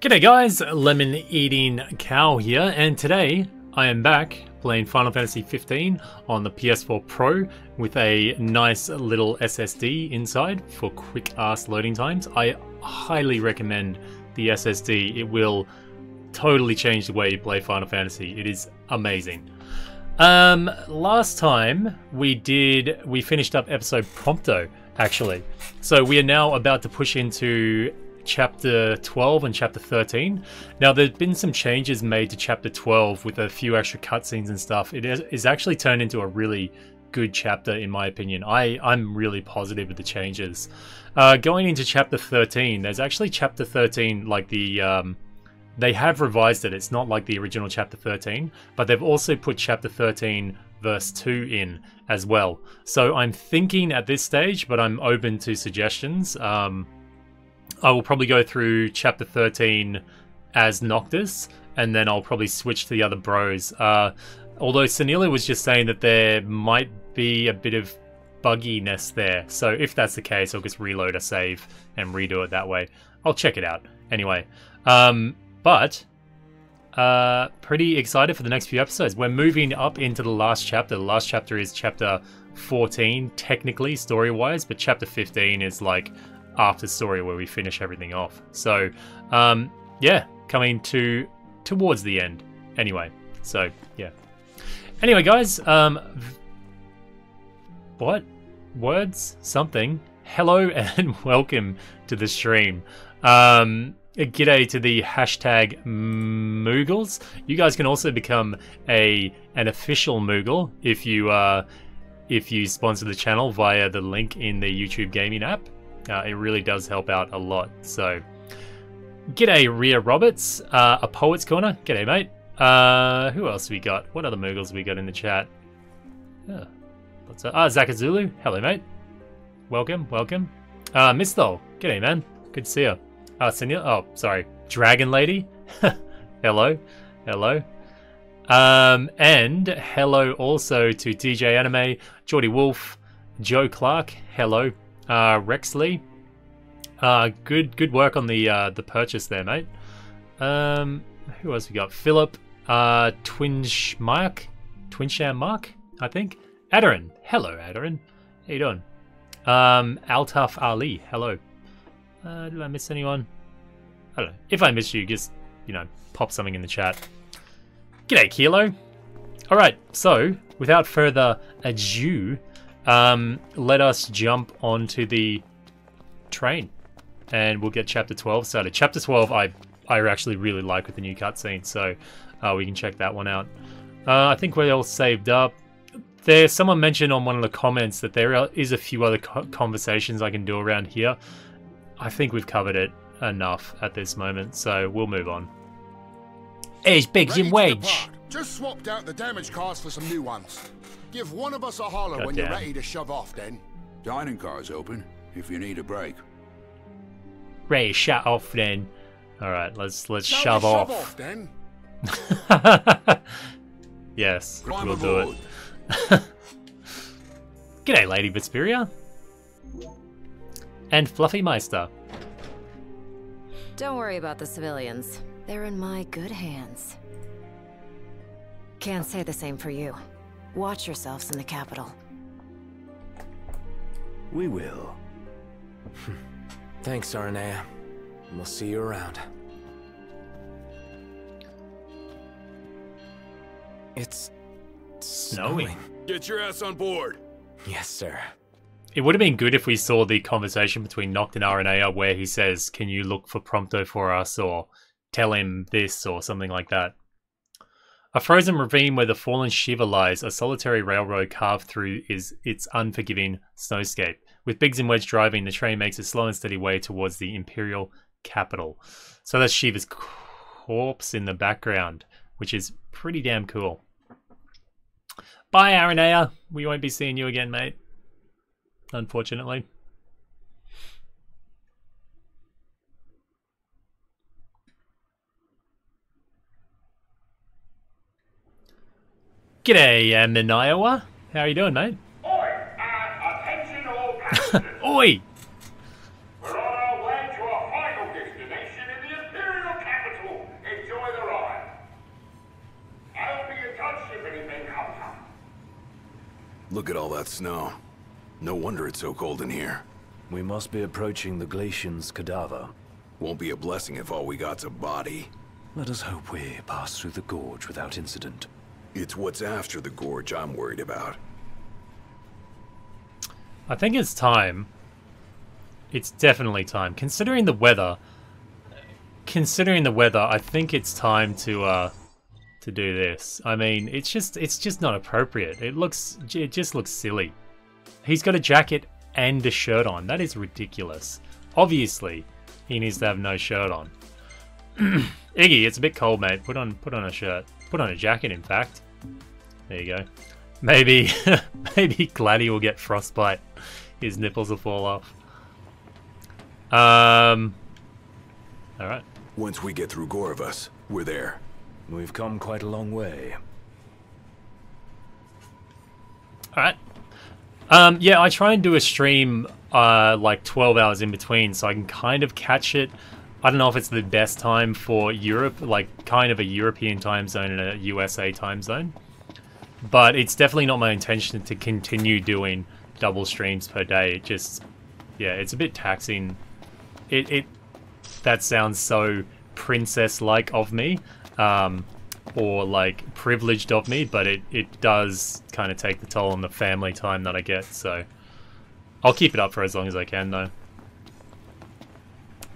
G'day guys, Lemon Eating Cow here, and today I am back playing Final Fantasy 15 on the PS4 Pro with a nice little SSD inside for quick ass loading times. I highly recommend the SSD. It will totally change the way you play Final Fantasy. It is amazing. Last time we finished up episode Prompto, actually. So we are now about to push into Chapter 12 and Chapter 13. Now, there's been some changes made to Chapter 12 with a few extra cutscenes and stuff. It is actually turned into a really good chapter, in my opinion. I'm really positive with the changes. Going into Chapter 13, there's actually Chapter 13, like the... they have revised it. It's not like the original Chapter 13, but they've also put Chapter 13 Verse 2 in as well. So I'm thinking at this stage, but I'm open to suggestions. I will probably go through Chapter 13 as Noctis, and then I'll probably switch to the other bros. Although Sanila was just saying that there might be a bit of bugginess there. So if that's the case, I'll just reload a save and redo it that way. I'll check it out. Anyway, but pretty excited for the next few episodes. We're moving up into the last chapter. The last chapter is Chapter 14, technically, story-wise, but Chapter 15 is like after story where we finish everything off. So yeah, coming towards the end anyway. So yeah, anyway guys, what words something hello and welcome to the stream. G'day to the hashtag Moogles. You guys can also become an official Moogle if you sponsor the channel via the link in the YouTube gaming app. It really does help out a lot. So, g'day Rhea Roberts, a Poet's Corner. G'day mate. Who else we got? What other Moogles we got in the chat? Zakazulu. Hello mate. Welcome, welcome. Misthol. G'day man. Good to see you. Senil. Oh, sorry. Dragon Lady. Hello, hello. And hello also to DJ Anime, Geordie Wolf, Joe Clark. Hello. Rexley, good work on the purchase there, mate. Who else we got? Philip, Twinsham Mark, I think. Adarin, hello Adarin, how you doing? Altaf Ali, hello. Did I miss anyone? I don't know. If I missed you, just pop something in the chat. G'day Kilo. All right, so without further ado, let us jump onto the train and we'll get Chapter 12 started. Chapter 12 I actually really like with the new cutscene, so we can check that one out. I think we're all saved up. Someone mentioned on one of the comments that there is a few other conversations I can do around here. I think we've covered it enough at this moment, so we'll move on. It's Biggs and Wedge. Just swapped out the damage cars for some new ones. Give one of us a holler when you're ready to shove off then. Dining car's open, if you need a break. Ready to shut off then. Alright, let's shove off. Shove off then. Yes, we'll do it. G'day Lady Vesperia. And Fluffy Meister. Don't worry about the civilians. They're in my good hands. Can't say the same for you. Watch yourselves in the capital. We will. Thanks, Arnea. We'll see you around. It's snowing. Get your ass on board. Yes, sir. It would have been good if we saw the conversation between Noct and Aranea where he says, can you look for Prompto for us, or tell him this, or something like that. A frozen ravine where the fallen Shiva lies, a solitary railroad carved through its unforgiving snowscape. With Biggs and Wedge driving, the train makes a slow and steady way towards the Imperial capital. So that's Shiva's corpse in the background, which is pretty damn cool. Bye, Aranea. We won't be seeing you again, mate. Unfortunately. G'day, Iowa. How are you doing, mate? Oi! Attention all passengers! Oi! We're on our way to our final destination in the Imperial capital. Look at all that snow. No wonder it's so cold in here. We must be approaching the Glacian's cadaver. Won't be a blessing if all we got's a body. Let us hope we pass through the gorge without incident. It's what's after the gorge I'm worried about. I think it's time. It's definitely time. Considering the weather, I think it's time to do this. I mean, it's just not appropriate. It just looks silly. He's got a jacket and a shirt on. That is ridiculous. Obviously, he needs to have no shirt on. Iggy, it's a bit cold, mate. Put on a shirt. Put on a jacket, in fact. There you go. Maybe Gladi will get frostbite. His nipples will fall off. Alright. Once we get through Gorovus, we're there. We've come quite a long way. Alright. Yeah, I try and do a stream like 12 hours in between so I can kind of catch it. I don't know if it's the best time for Europe, like kind of a European time zone and a USA time zone. But it's definitely not my intention to continue doing double streams per day. It just, yeah, it's a bit taxing. That sounds so princess-like of me, or like privileged of me, but it does kind of take the toll on the family time that I get, so I'll keep it up for as long as I can, though.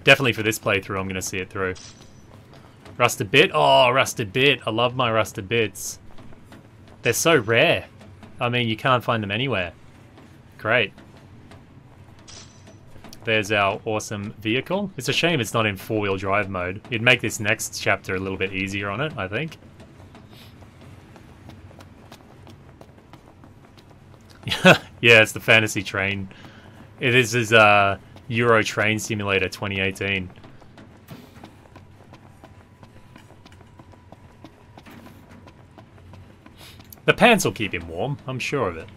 Definitely for this playthrough, I'm going to see it through. Rusted bit? Oh, rusted bit. I love my rusted bits. They're so rare. I mean, you can't find them anywhere. Great. There's our awesome vehicle. It's a shame it's not in four-wheel drive mode. It'd make this next chapter a little bit easier on it, I think. Yeah, it's the fantasy train. It is his Euro Train Simulator 2018. The pants will keep him warm, I'm sure of it.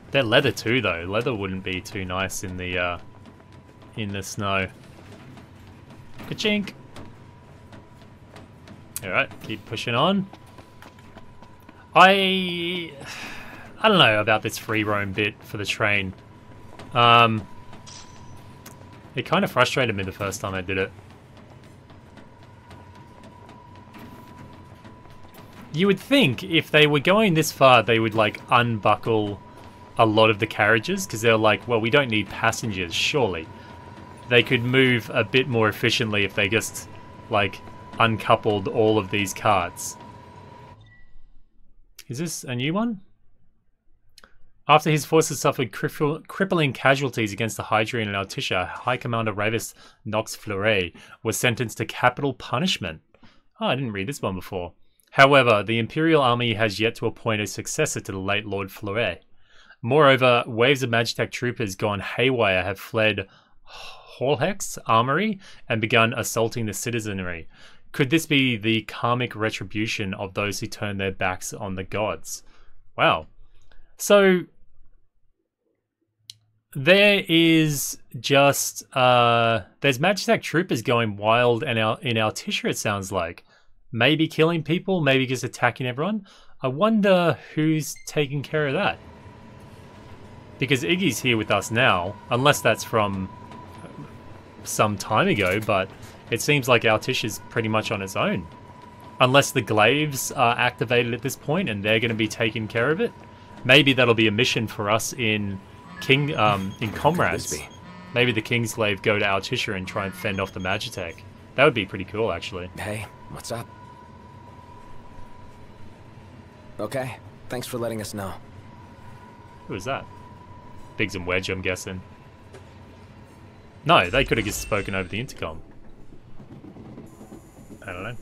They're leather too, though. Leather wouldn't be too nice in the snow. Ka-chink! Alright, keep pushing on. I don't know about this free roam bit for the train. It kind of frustrated me the first time I did it. You would think if they were going this far, they would like unbuckle a lot of the carriages, because they're like, well, we don't need passengers, surely. They could move a bit more efficiently if they just like uncoupled all of these carts. Is this a new one? After his forces suffered crippling casualties against the Hydrian and Altissia, High Commander Ravus Nox Fleuret was sentenced to capital punishment. Oh, I didn't read this one before. However, the Imperial army has yet to appoint a successor to the late Lord Fleuret. Moreover, waves of Magitech troopers gone haywire have fled Holheck's armory and begun assaulting the citizenry. Could this be the karmic retribution of those who turn their backs on the gods? Wow. So there is just there's Magitech troopers going wild and in Altissia, it sounds like. Maybe killing people, maybe just attacking everyone. I wonder who's taking care of that. Because Iggy's here with us now, unless that's from some time ago, but it seems like Altissia's pretty much on its own. Unless the glaives are activated at this point and they're going to be taking care of it. Maybe that'll be a mission for us in Comrades. Maybe the Kingsglaive go to Altissia and try and fend off the Magitech. That would be pretty cool, actually. Hey, what's up? Okay, thanks for letting us know. Who was that? Biggs and Wedge, I'm guessing. No, they could have just spoken over the intercom. I don't know.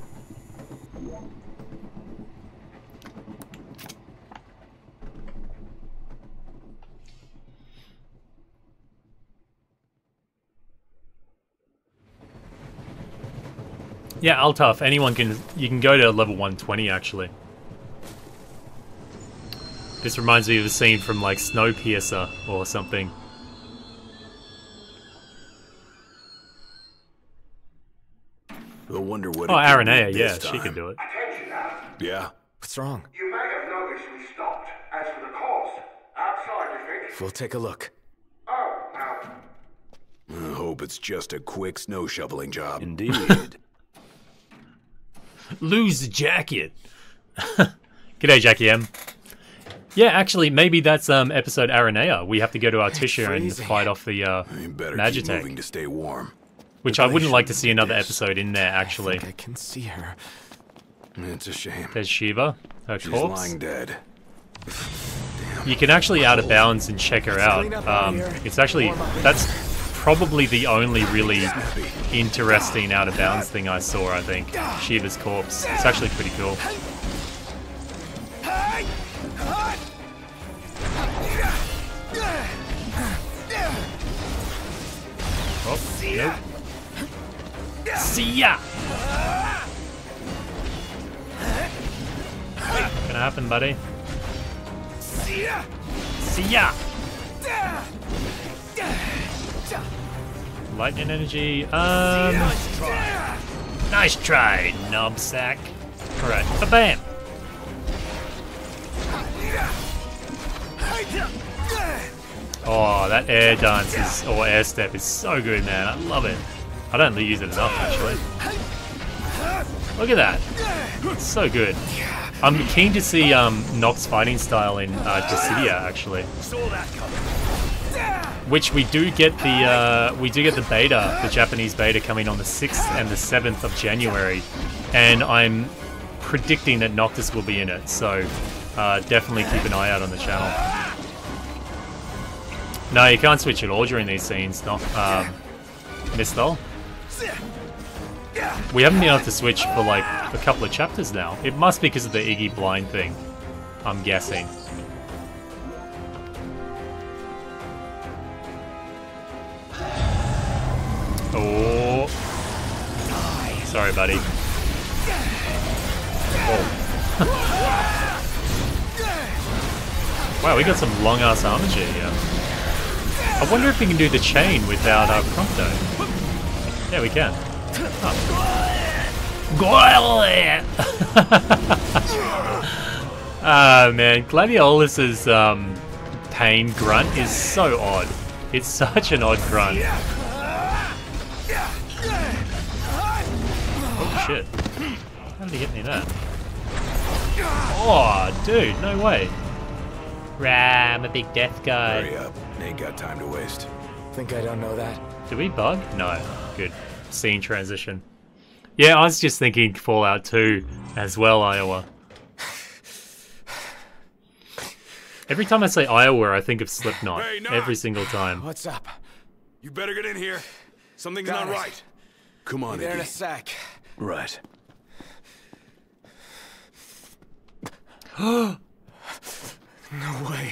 Yeah, Altaf, anyone can, you can go to level 120 actually. This reminds me of a scene from like Snowpiercer or something. I wonder what. Oh, Aranea, yeah, she can do it. Attention now. Yeah? What's wrong? You may have noticed we stopped. As for the cause, outside, you think? We'll take a look. Oh, now. I hope it's just a quick snow shoveling job. Indeed. Lose the jacket. G'day, Jackie M. Yeah, actually, maybe that's episode Aranea. We have to go to Articia and fight off the You better keep moving Magitech. to stay warm. Which I wouldn't like to see another episode in there, actually. I think I can see her. It's a shame. There's Shiva, her She's corpse. lying dead. You can actually out of bounds and check her out. It's actually, that's probably the only really interesting out of bounds thing I saw, I think. Shiva's corpse. It's actually pretty cool. Oh, nope. See ya! Gonna happen, buddy. See ya! Lightning energy. Nice try, knobsack. Alright, bam! Oh, that air dance is, or air step is so good, man. I love it. I don't use it enough, actually. Look at that. It's so good. I'm keen to see Nox fighting style in Dissidia, actually. Which we do get the beta, the Japanese beta, coming on the 6th and the 7th of January, and I'm predicting that Noctis will be in it. So definitely keep an eye out on the channel. No, you can't switch at all during these scenes, no. Mistel. We haven't been able to switch for like a couple of chapters now. It must be because of the Iggy blind thing, I'm guessing. Oh. Sorry, buddy. Oh. Wow, we got some long-ass armor here. I wonder if we can do the chain without Prompto. Yeah, we can. Oh. Ah, man. Gladiolus's pain grunt is so odd. It's such an odd grunt. Oh, shit. How did he hit me there? Oh, dude, no way. Rah, I'm a big death guy. Hurry up. Ain't got time to waste. Think I don't know that. Did we bug? No. Good. Scene transition. Yeah, I was just thinking Fallout 2 as well, Iowa. Every time I say Iowa, I think of Slipknot. Hey, Noct! Every single time. What's up? You better get in here. Something's Got not it. right. Come on, Be there in a Iggy. sec. Right. No way.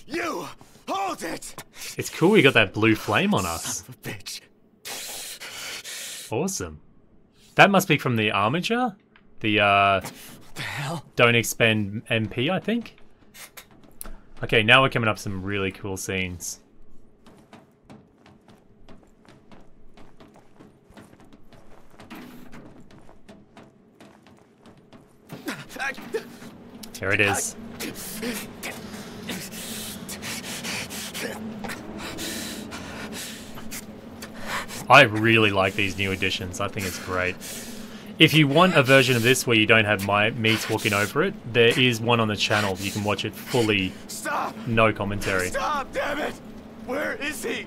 You! Hold it! It's cool we got that blue flame on us. Son of a bitch. Awesome. That must be from the Armature? The, The hell? Don't expend MP, I think? Okay, now we're coming up with some really cool scenes. Here it is. I really like these new additions. I think it's great. If you want a version of this where you don't have me talking over it, there is one on the channel. You can watch it fully, Stop! no commentary. Stop, damn it! Where is he?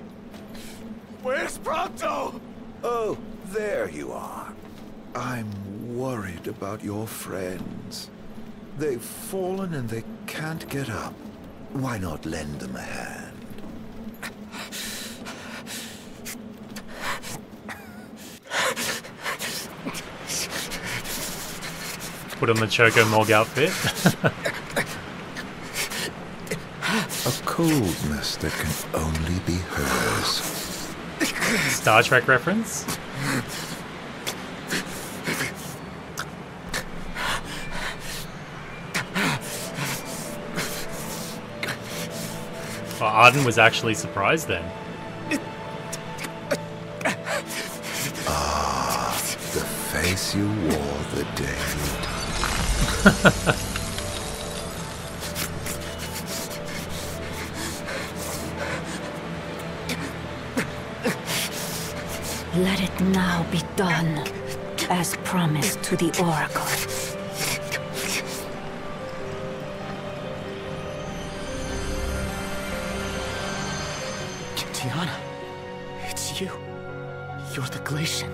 Where's Prompto? Oh, there you are. I'm worried about your friends. They've fallen and they can't get up. Why not lend them a hand? Put on the Choco Morg outfit. A coldness that can only be hers. Star Trek reference. Oh, Ardyn was actually surprised then. Ah, the face you wore the day you died. Let it now be done, as promised to the Oracle. Tiana, it's you. You're the Glacian.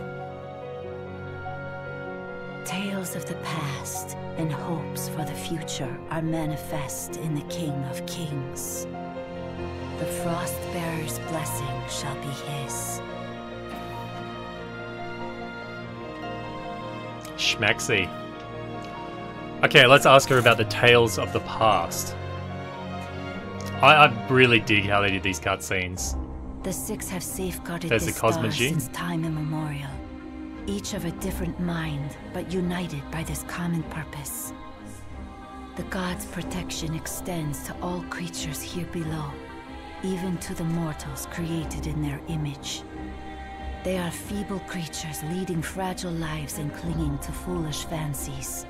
Tales of the past and hopes for the future are manifest in the King of Kings. The Frostbearer's blessing shall be his. Schmaxy. Okay, let's ask her about the tales of the past. I really dig how they did these cutscenes. The Six have safeguarded There's this the star Cosmogene. since time immemorial. Each of a different mind, but united by this common purpose. The gods' protection extends to all creatures here below, even to the mortals created in their image. They are feeble creatures leading fragile lives and clinging to foolish fancies.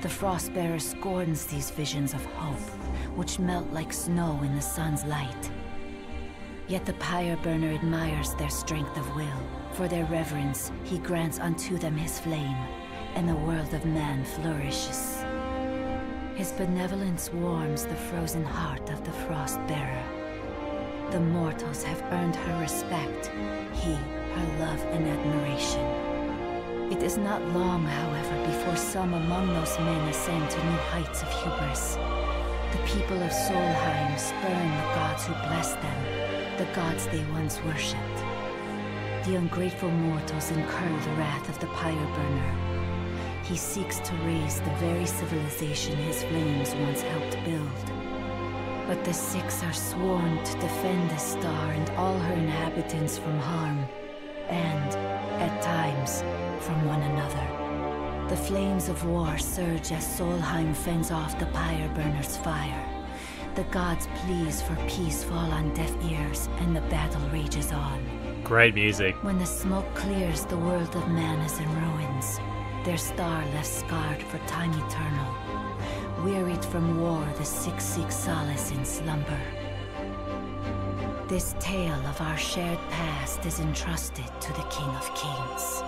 The Frostbearer scorns these visions of hope, which melt like snow in the sun's light. Yet the Pyre Burner admires their strength of will. For their reverence, he grants unto them his flame, and the world of man flourishes. His benevolence warms the frozen heart of the Frostbearer. The mortals have earned her respect, he her love and admiration. It is not long, however, before some among those men ascend to new heights of hubris. The people of Solheim spurn the gods who blessed them, the gods they once worshipped. The ungrateful mortals incur the wrath of the Pyre Burner. He seeks to raise the very civilization his flames once helped build. But the Six are sworn to defend the star and all her inhabitants from harm, and, at times, from one another. The flames of war surge as Solheim fends off the Pyre Burner's fire. The gods' pleas for peace fall on deaf ears, and the battle rages on. Great music. When the smoke clears, the world of man is in ruins. Their star left scarred for time eternal. Wearied from war, the Six seek solace in slumber. This tale of our shared past is entrusted to the King of Kings,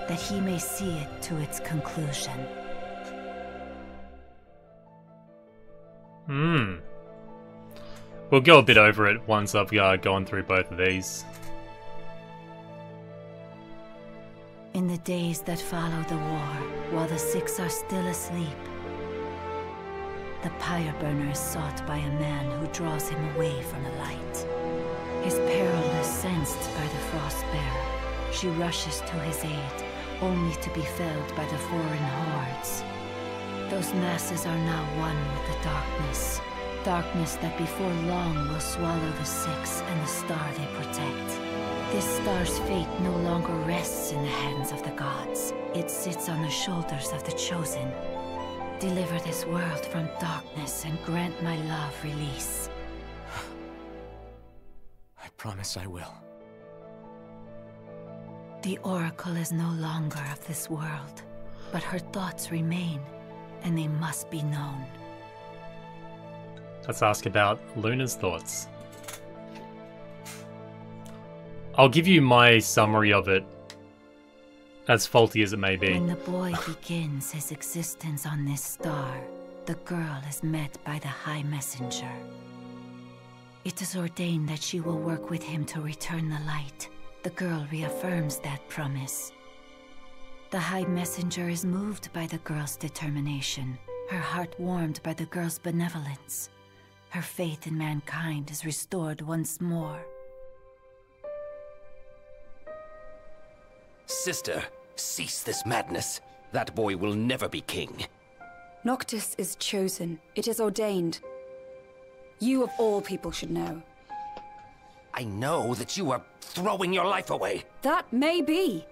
that he may see it to its conclusion. We'll go a bit over it once I've gone through both of these. In the days that follow the war, while the Six are still asleep, the Pyre Burner is sought by a man who draws him away from the light. His peril is sensed by the Frostbearer. She rushes to his aid, only to be felled by the foreign hordes. Those masses are now one with the darkness. Darkness that before long will swallow the Six and the star they protect. This star's fate no longer rests in the hands of the gods. It sits on the shoulders of the Chosen. Deliver this world from darkness and grant my love release. I promise I will. The Oracle is no longer of this world, but her thoughts remain, and they must be known. Let's ask about Luna's thoughts. I'll give you my summary of it, as faulty as it may be. When the boy begins his existence on this star, the girl is met by the High Messenger. It is ordained that she will work with him to return the light. The girl reaffirms that promise. The High Messenger is moved by the girl's determination, her heart warmed by the girl's benevolence. Her faith in mankind is restored once more. Sister, cease this madness. That boy will never be king. Noctis is chosen. It is ordained. You of all people should know. I know that you are throwing your life away. That may be.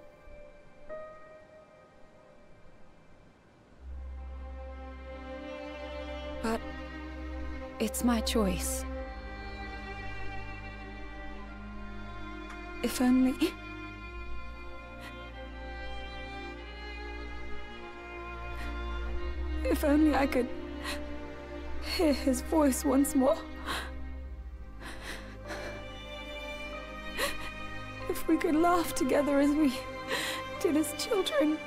But it's my choice. If only... If only I could hear his voice once more. If we could laugh together as we did as children.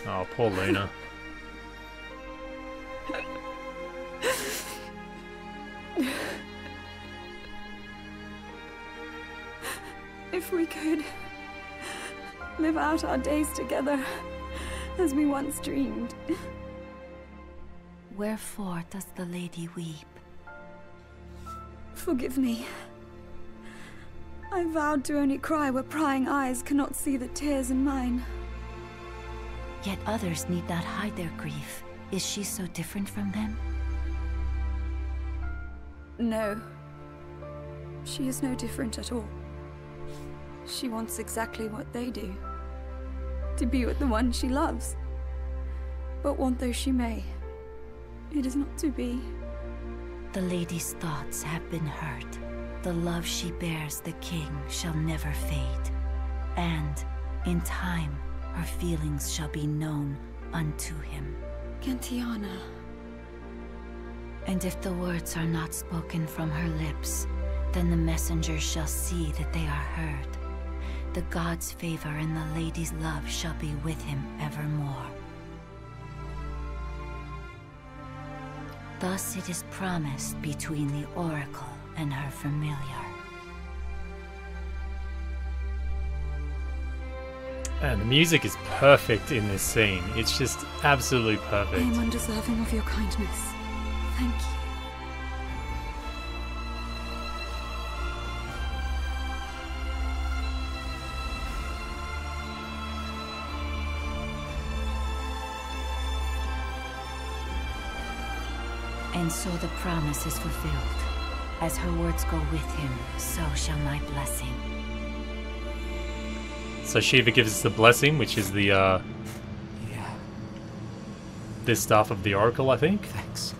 Oh, poor Luna. If we could live out our days together as we once dreamed. Wherefore does the lady weep? Forgive me. I vowed to only cry where prying eyes cannot see the tears in mine. Yet others need not hide their grief. Is she so different from them? No. She is no different at all. She wants exactly what they do. To be with the one she loves. But want though she may, it is not to be. The lady's thoughts have been heard. The love she bears the king shall never fade. And, in time, her feelings shall be known unto him. Gentiana. And if the words are not spoken from her lips, then the messenger shall see that they are heard. The god's favor and the lady's love shall be with him evermore. Thus it is promised between the oracle and her familiar. And the music is perfect in this scene. It's just absolutely perfect. I am undeserving of your kindness. Thank you. And so the promise is fulfilled. As her words go with him, so shall my blessing. So Shiva gives us the blessing, which is the this staff of the oracle, I think. Thanks.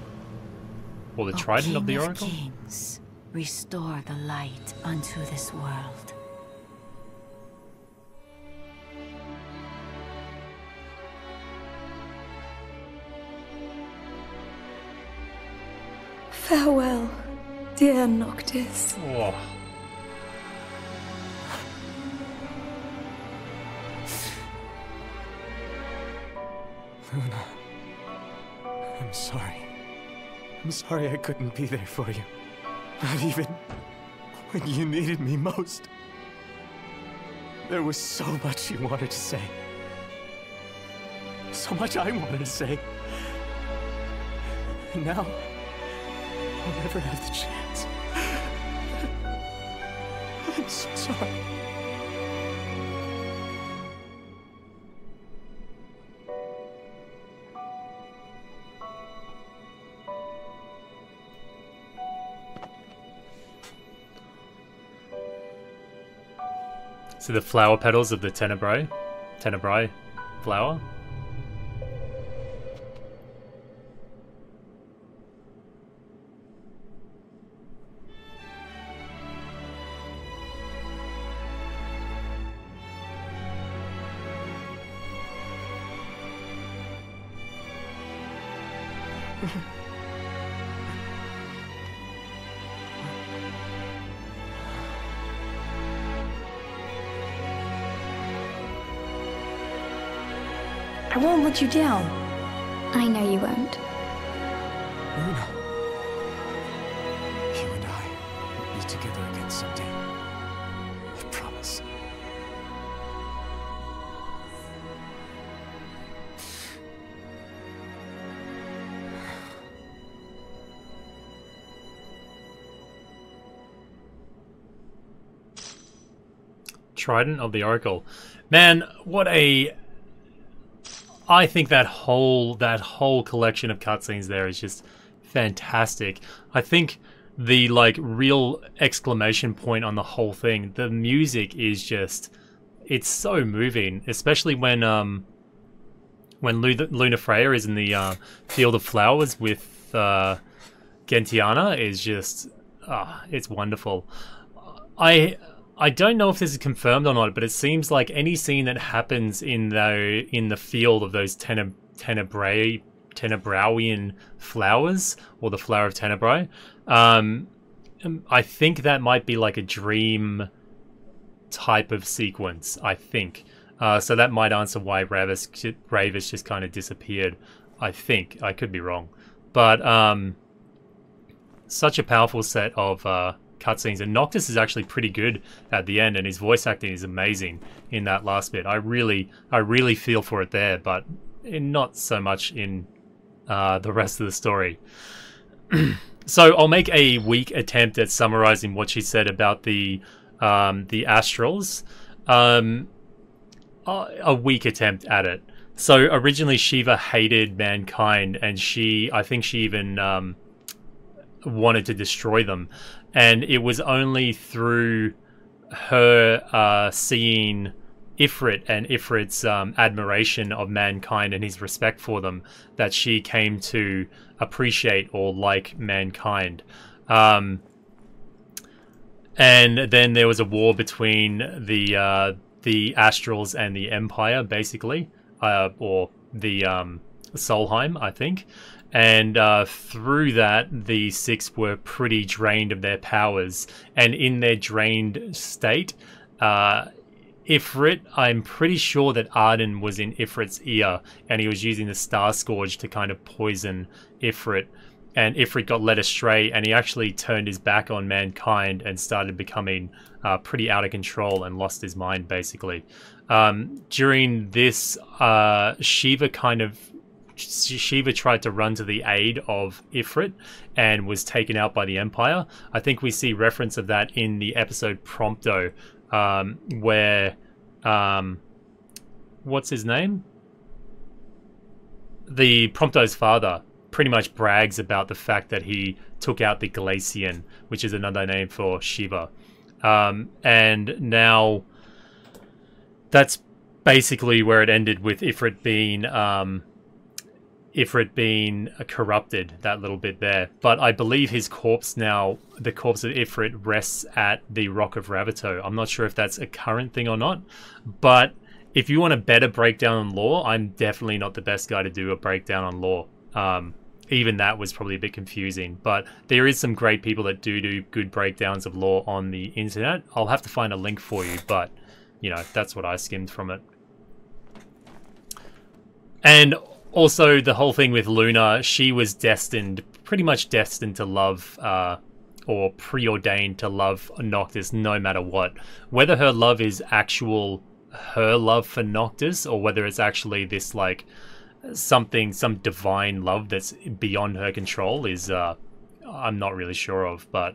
Or the trident of the King oracle. Kings, restore the light unto this world. Farewell, dear Noctis. Oh. Luna, I'm sorry. I'm sorry I couldn't be there for you. Not even when you needed me most. There was so much you wanted to say. So much I wanted to say. And now, I'll never have the chance. I'm so sorry. So the flower petals of the tenebrae flower. I won't let you down. I know you won't. Luna. You and I will be together again someday. I promise. Trident of the Oracle. Man, what a... I think that whole collection of cutscenes there is just fantastic. I think the like real exclamation point on the whole thing, the music is just, it's so moving, especially when Luna Freya is in the field of flowers with Gentiana, is just it's wonderful. I don't know if this is confirmed or not, but it seems like any scene that happens in the field of those tenebrae Tenebrauian flowers, or the flower of Tenebrae. I think that might be like a dream type of sequence, I think. So that might answer why Ravus just kind of disappeared, I think. I could be wrong. But such a powerful set of cutscenes. And Noctis is actually pretty good at the end, and his voice acting is amazing in that last bit. I really feel for it there, but not so much in the rest of the story. So I'll make a weak attempt at summarizing what she said about the Astrals. A weak attempt at it. So originally Shiva hated mankind, and I think she even wanted to destroy them. And it was only through her seeing Ifrit and Ifrit's admiration of mankind and his respect for them that she came to appreciate or like mankind. And then there was a war between the Astrals and the Empire, basically, or the Solheim, I think. And through that, the Six were pretty drained of their powers. And in their drained state, Ifrit, I'm pretty sure that Ardyn was in Ifrit's ear, and he was using the Star Scourge to kind of poison Ifrit. And Ifrit got led astray, and he actually turned his back on mankind and started becoming pretty out of control and lost his mind, basically. During this, Shiva tried to run to the aid of Ifrit and was taken out by the Empire. I think we see reference of that in the episode Prompto, where what's his name? The Prompto's father pretty much brags about the fact that he took out the Glacian, which is another name for Shiva. And now that's basically where it ended, with Ifrit being corrupted, that little bit there. But I believe his corpse now, the corpse of Ifrit, rests at the Rock of Ravito. I'm not sure if that's a current thing or not, but if you want a better breakdown on lore, I'm definitely not the best guy to do a breakdown on lore. Even that was probably a bit confusing, but there is some great people that do good breakdowns of lore on the internet. I'll have to find a link for you, but you know, that's what I skimmed from it. And also the whole thing with Luna, she was pretty much destined to love, or preordained to love Noctis no matter what. Whether her love is her love for Noctis, or whether it's actually this like some divine love that's beyond her control is I'm not really sure of. But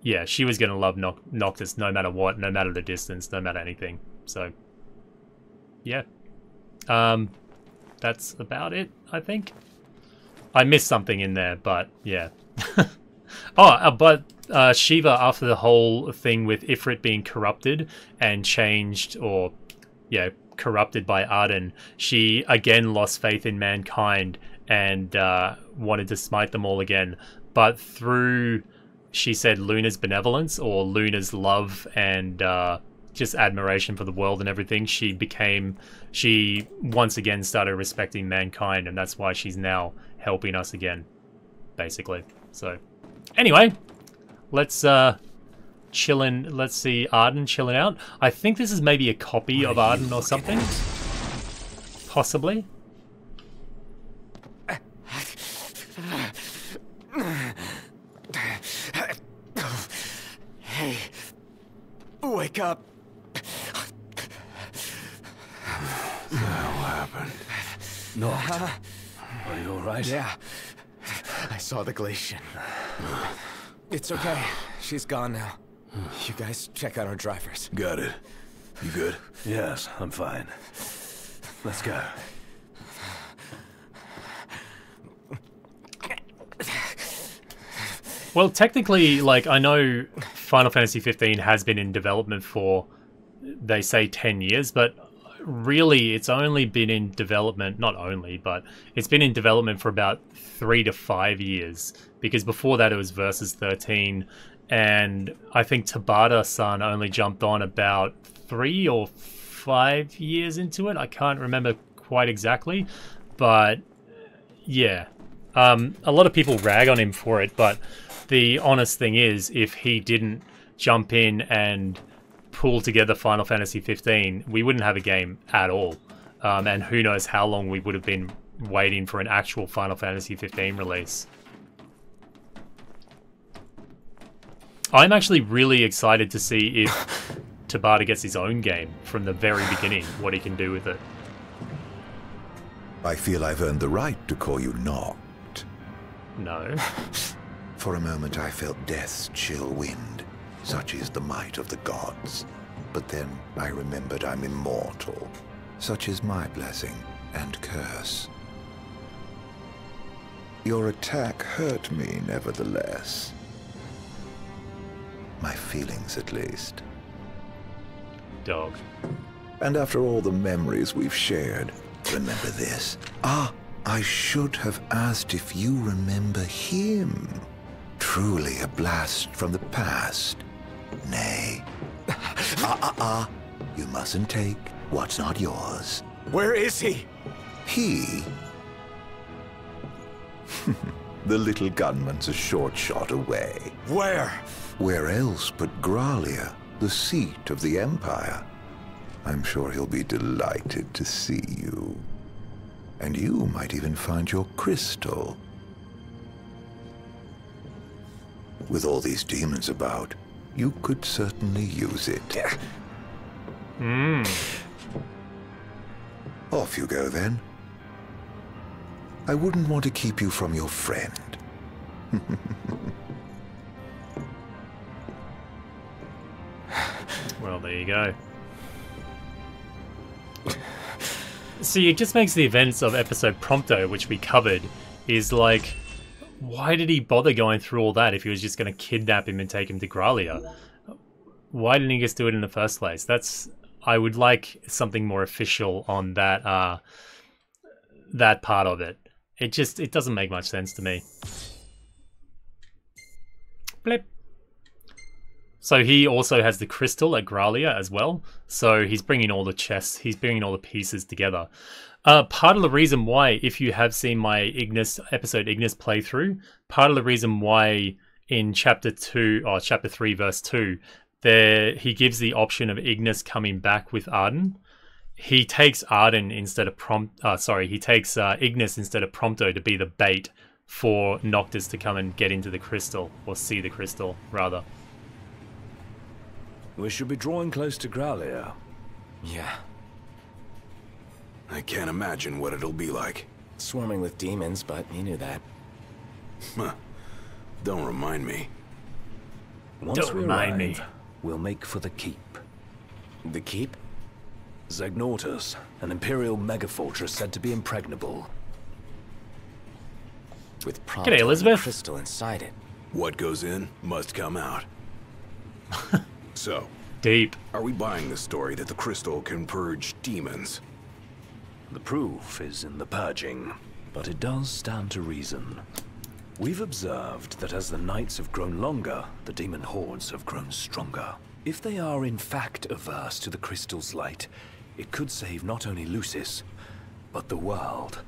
yeah, she was going to love Noctis no matter what, no matter the distance, no matter anything. So yeah, that's about it, I think. I missed something in there, but yeah. But Shiva, after the whole thing with Ifrit being corrupted and changed, or yeah, corrupted by Ardyn, she again lost faith in mankind and wanted to smite them all again. But through, she said, Luna's benevolence, or Luna's love and just admiration for the world and everything, she once again started respecting mankind, and that's why she's now helping us again, basically. So anyway, let's chillin'. Let's see Ardyn chilling out. I think this is maybe a copy of Ardyn or something, possibly. Hey, wake up. What happened? Noct, are you alright? Yeah, I saw the Glacian. It's okay, she's gone now. You guys check out our drivers. Got it. You good? Yes, I'm fine. Let's go. Well, technically, like, I know Final Fantasy 15 has been in development for, they say 10 years, but really it's only been in development, not only, but it's been in development for about 3 to 5 years, because before that it was Versus 13, and I think Tabata-san only jumped on about 3 or 5 years into it. I can't remember quite exactly, but yeah. A lot of people rag on him for it, but the honest thing is, if he didn't jump in and pull together Final Fantasy 15, we wouldn't have a game at all. And who knows how long we would have been waiting for an actual Final Fantasy 15 release. I'm actually really excited to see if Tabata gets his own game from the very beginning, what he can do with it. I feel I've earned the right to call you Noct. No. For a moment I felt death's chill wind. Such is the might of the gods. But then I remembered I'm immortal. Such is my blessing and curse. Your attack hurt me, nevertheless. My feelings, at least. Dog. And after all the memories we've shared, remember this. I should have asked if you remember him. Truly a blast from the past. Nay. You mustn't take what's not yours. Where is he? He? The little gunman's a short shot away. Where? Where else but Gralia, the seat of the Empire? I'm sure he'll be delighted to see you. And you might even find your crystal. With all these demons about, you could certainly use it. Off you go, then. I wouldn't want to keep you from your friend. Well, there you go. See, it just makes the events of episode Prompto, which we covered, is like, why did he bother going through all that if he was just going to kidnap him and take him to Gralia? Why didn't he just do it in the first place? I would like something more official on that that part of it. It doesn't make much sense to me. Blip. So he also has the crystal at Gralia as well. So he's bringing all the chests, he's bringing all the pieces together. Part of the reason why, if you have seen my episode Ignis playthrough, part of the reason why in chapter 3 verse 2, he gives the option of Ignis coming back with Ardyn. He takes Ardyn instead of he takes Ignis instead of Prompto to be the bait for Noctis to come and get into the crystal, or see the crystal rather. We should be drawing close to Gralia. Yeah. I can't imagine what it'll be like. Swarming with demons, but you knew that. Huh. Don't remind me. Once we arrive, we'll make for the keep. The keep? Zagnortus, an Imperial megafortress said to be impregnable. With Prompto G'day, Elizabeth. Crystal inside it. What goes in must come out. So, deep. Are we buying the story that the crystal can purge demons? The proof is in the purging, but it does stand to reason. We've observed that as the nights have grown longer, the demon hordes have grown stronger. If they are in fact averse to the crystal's light, it could save not only Lucii, but the world.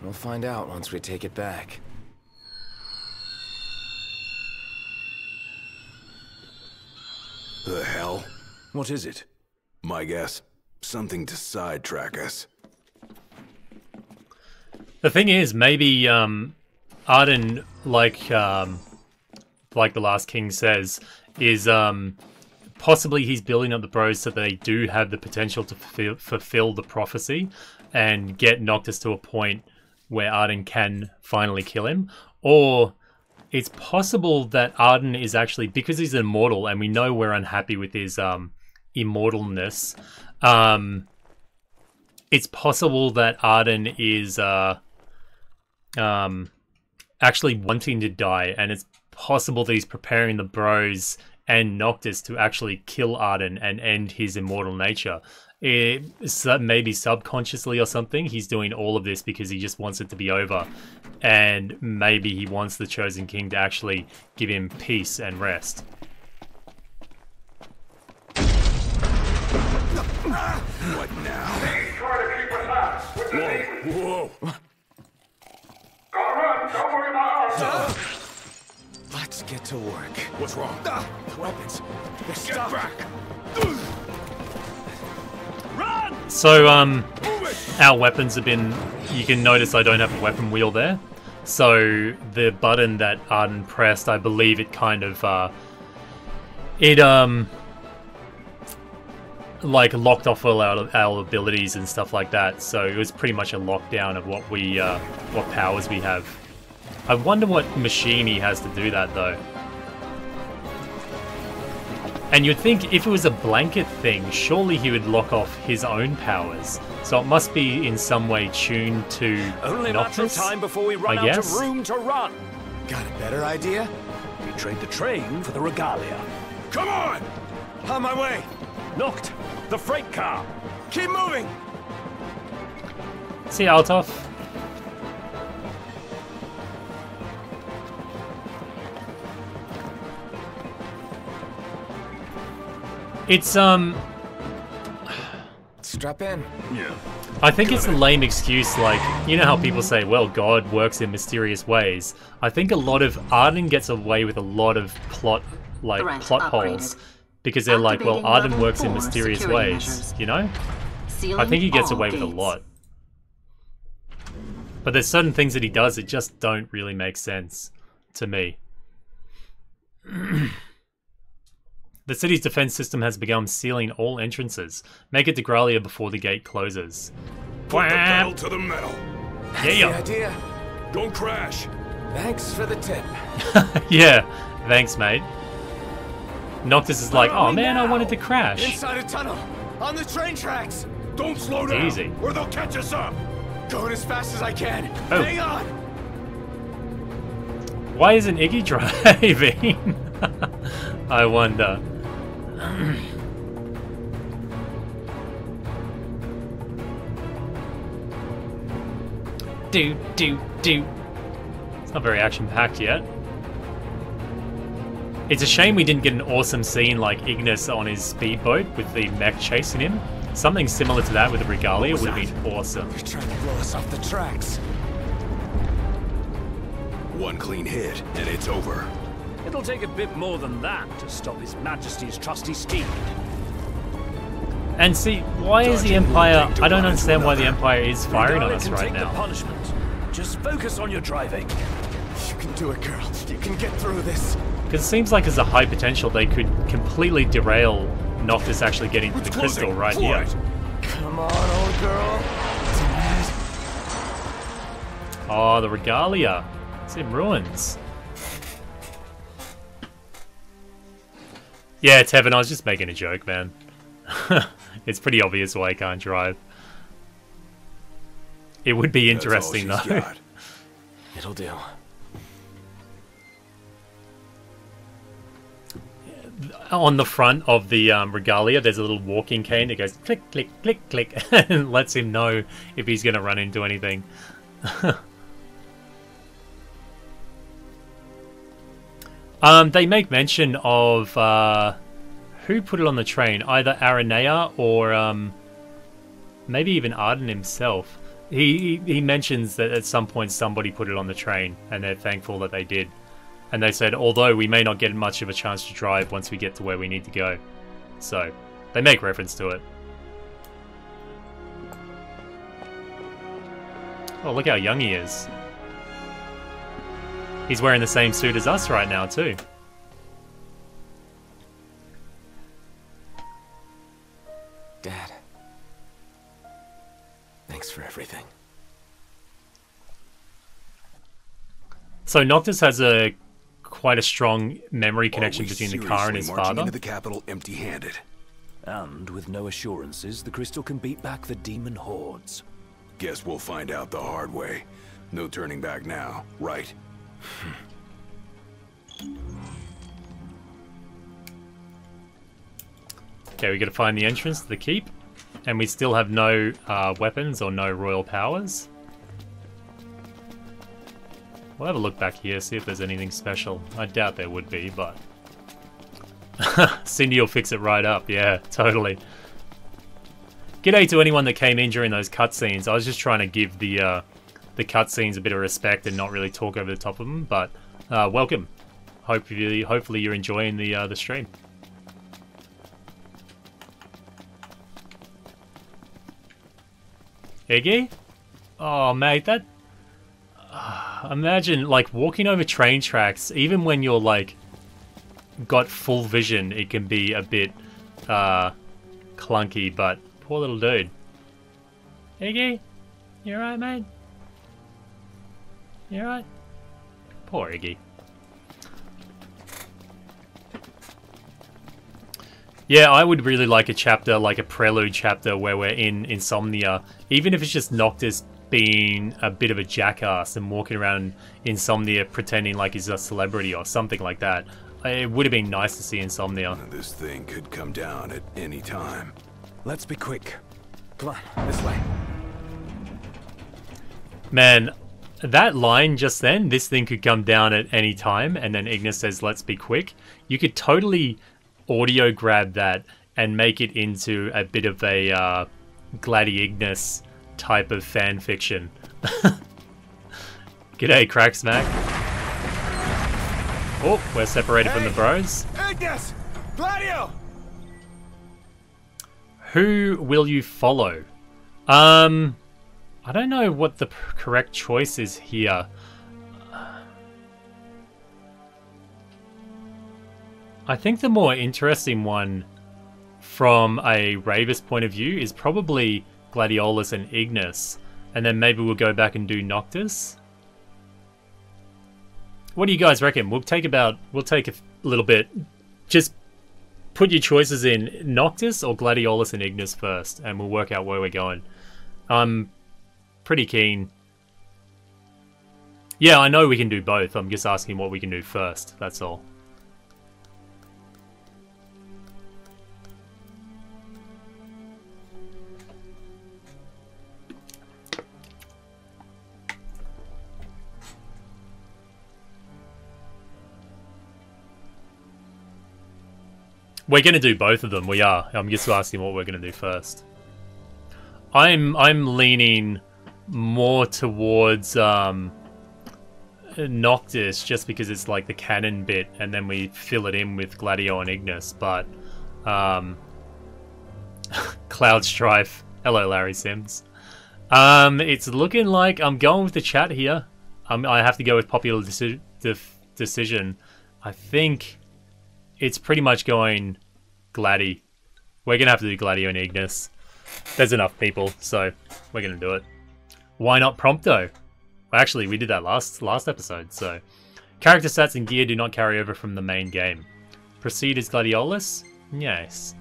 We'll find out once we take it back. The hell? What is it? My guess, something to sidetrack us. The thing is, maybe Ardyn, like the Last King says, is possibly he's building up the bros so they do have the potential to fulfill the prophecy and get Noctis to a point where Ardyn can finally kill him. Or it's possible that Ardyn is actually, because he's immortal and we know we're unhappy with his immortalness, it's possible that Ardyn is actually wanting to die, and it's possible that he's preparing the bros and Noctis to actually kill Ardyn and end his immortal nature. Maybe subconsciously or something, he's doing all of this because he just wants it to be over, and maybe he wants the Chosen King to actually give him peace and rest. What now? Please try to keep us out with the demons. Whoa! Gotta run! Don't worry about us! Let's get to work. What's wrong? The weapons. They're Get stuck. back! So, our weapons have been... You can notice I don't have a weapon wheel there. So, the button that Ardyn pressed, I believe it kind of, like, locked off all our abilities and stuff like that. So, it was pretty much a lockdown of what we, what powers we have. I wonder what machine he has to do that, though. And you'd think if it was a blanket thing, surely he would lock off his own powers. So it must be in some way tuned to Only a matter of Noctis, time before we run I out guess. of room to run. Got a better idea? We trade the train for the regalia. Come on! On my way. Noct, the freight car. Keep moving. See, Altov. It's, Strap in. Yeah. I think it's a lame excuse, like, you know how people say, well, God works in mysterious ways. I think a lot of... Ardyn gets away with a lot of plot holes. Because they're like, well, Ardyn works in mysterious ways, you know? I think he gets away with a lot. But there's certain things that he does that just don't really make sense to me. The city's defense system has begun sealing all entrances. Make it to Gralia before the gate closes. Put the pedal to the metal. That's the idea. Don't crash. Thanks for the tip. Yeah, thanks, mate. Noctis is like, oh man, I wanted to crash. Inside a tunnel. On the train tracks. Don't slow down. Easy. Or they'll catch us up. Going as fast as I can. Oh. Hang on. Why isn't Iggy driving? I wonder. Do. It's not very action-packed yet. It's a shame we didn't get an awesome scene like Ignis on his speedboat with the mech chasing him. Something similar to that with the Regalia would have been awesome. You're trying to blow us off the tracks. One clean hit, and it's over. It'll take a bit more than that to stop His Majesty's trusty steed. And see, why is the Empire... I don't understand why the Empire is firing on Regalia us can right take now. the punishment. Just focus on your driving. You can do it, girl. You can get through this. Because it seems like there's a high potential they could completely derail Noctis actually getting to the crystal right here. Come on, old girl. Oh, the Regalia. It's in ruins. Yeah, Tevin, I was just making a joke, man. It's pretty obvious why I can't drive. It would be interesting, though. Got. It'll do. On the front of the Regalia, there's a little walking cane that goes click, click, click, click, and lets him know if he's going to run into anything. They make mention of who put it on the train, either Aranea or maybe even Ardyn himself. He mentions that at some point somebody put it on the train, and they're thankful that they did. And they said, although we may not get much of a chance to drive once we get to where we need to go. So, they make reference to it. Oh, look how young he is. He's wearing the same suit as us right now, too. Dad. Thanks for everything. So Noctis has quite a strong memory connection between the car and his father. Into the capital empty-handed. And with no assurances, the crystal can beat back the demon hordes. Guess we'll find out the hard way. No turning back now, right? Okay, we gotta find the entrance to the keep. And we still have no weapons or no royal powers. We'll have a look back here, see if there's anything special. I doubt there would be, but... Cindy will fix it right up, yeah, totally. g'day to anyone that came in during those cutscenes. I was just trying to give the cutscenes a bit of respect and not really talk over the top of them, but welcome. Hopefully you're enjoying the stream. Iggy? Oh, mate, that... imagine, like, walking over train tracks, even when you're, like, got full vision, it can be a bit, clunky, but poor little dude. Iggy? You alright, mate? You alright? Poor Iggy. Yeah, I would really like a chapter, like a prelude chapter, where we're in Insomnia. Even if it's just Noctis being a bit of a jackass and walking around Insomnia pretending like he's a celebrity or something like that. It would have been nice to see Insomnia. This thing could come down at any time. Let's be quick. Come on, this way. Man, that line just then, this thing could come down at any time, and then Ignis says, let's be quick. You could totally audio grab that and make it into a bit of a Gladiolus type of fan fiction. G'day, Cracksmack. Oh, we're separated from the bros. Ignis! Gladio! Who will you follow? I don't know what the correct choice is here. I think the more interesting one from a Ravus point of view is probably Gladiolus and Ignis, and then maybe we'll go back and do Noctis. What do you guys reckon? We'll take a little bit. Just put your choices in Noctis or Gladiolus and Ignis first, and we'll work out where we're going. I'm pretty keen. Yeah, I know we can do both. I'm just asking what we can do first, that's all. We're going to do both of them, we are. I'm just asking what we're going to do first. I'm leaning more towards Noctis, just because it's like the canon bit, and then we fill it in with Gladio and Ignis, but... Cloud Strife. Hello, Larry Sims. It's looking like I'm going with the chat here. I have to go with popular decision. I think... it's pretty much going Gladi. We're going to have to do Gladio and Ignis. There's enough people, so we're going to do it. Why not Prompto? Well, actually, we did that last episode, so... character stats and gear do not carry over from the main game. Proceed as Gladiolus? Yes.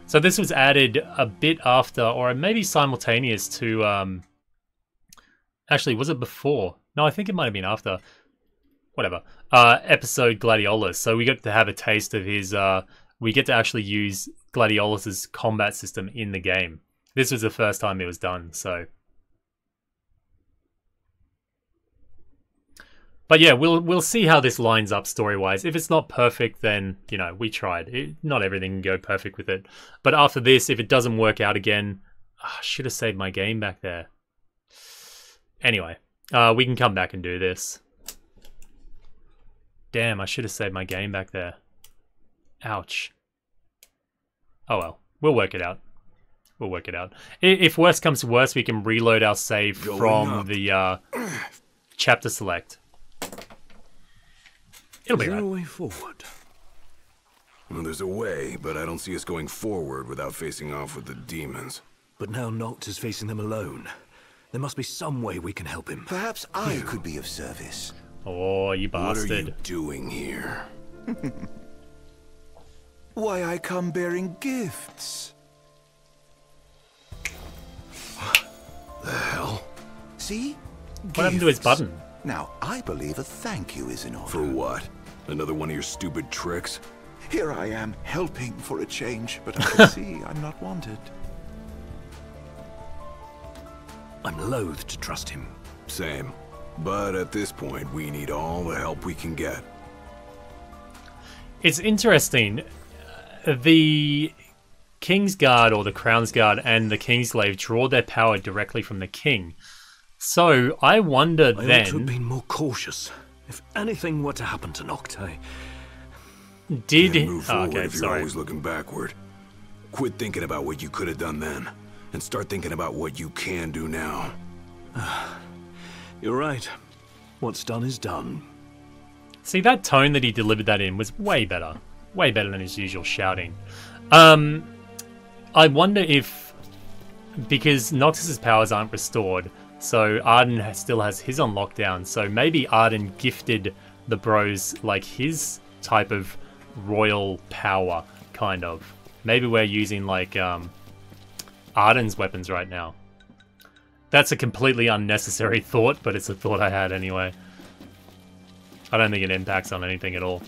So this was added a bit after, or maybe simultaneous to... actually, was it before? No, I think it might have been after. Whatever. Episode Gladiolus. So we get to have a taste of his... we get to actually use Gladiolus's combat system in the game. This was the first time it was done, so... but yeah, we'll see how this lines up story-wise. If it's not perfect, then, you know, we tried. Not everything can go perfect with it. But after this, if it doesn't work out again... I should have saved my game back there. Anyway, we can come back and do this. Damn, I should have saved my game back there. Ouch. Oh well, we'll work it out. We'll work it out. If worse comes to worse, we can reload our save from the chapter select. It'll be right. Is there a way forward? Well, there's a way, but I don't see us going forward without facing off with the demons. But now Noctis is facing them alone. There must be some way we can help him. Perhaps I could be of service. Oh, you bastard. What are you doing here? Why, I come bearing gifts. The hell? See? What happened to his button? Now, I believe a thank you is in order. For what? Another one of your stupid tricks? Here I am, helping for a change, but I can see I'm not wanted. I'm loath to trust him. Same. But at this point, we need all the help we can get. It's interesting. The Kingsguard or the Crownsguard and the Kingslave draw their power directly from the king. So I wonder then... I ought to have been more cautious. If anything were to happen to Noctis... Did... Move forward okay, if you're always looking backward. Quit thinking about what you could have done then, and start thinking about what you can do now. You're right. What's done is done. See, that tone that he delivered that in was way better. Way better than his usual shouting. I wonder if... Because Noctis's powers aren't restored, so Ardyn still has his on lockdown, so maybe Ardyn gifted the bros like his type of royal power, kind of. Maybe we're using like Ardyn's weapons right now. That's a completely unnecessary thought, but it's a thought I had anyway. I don't think it impacts on anything at all.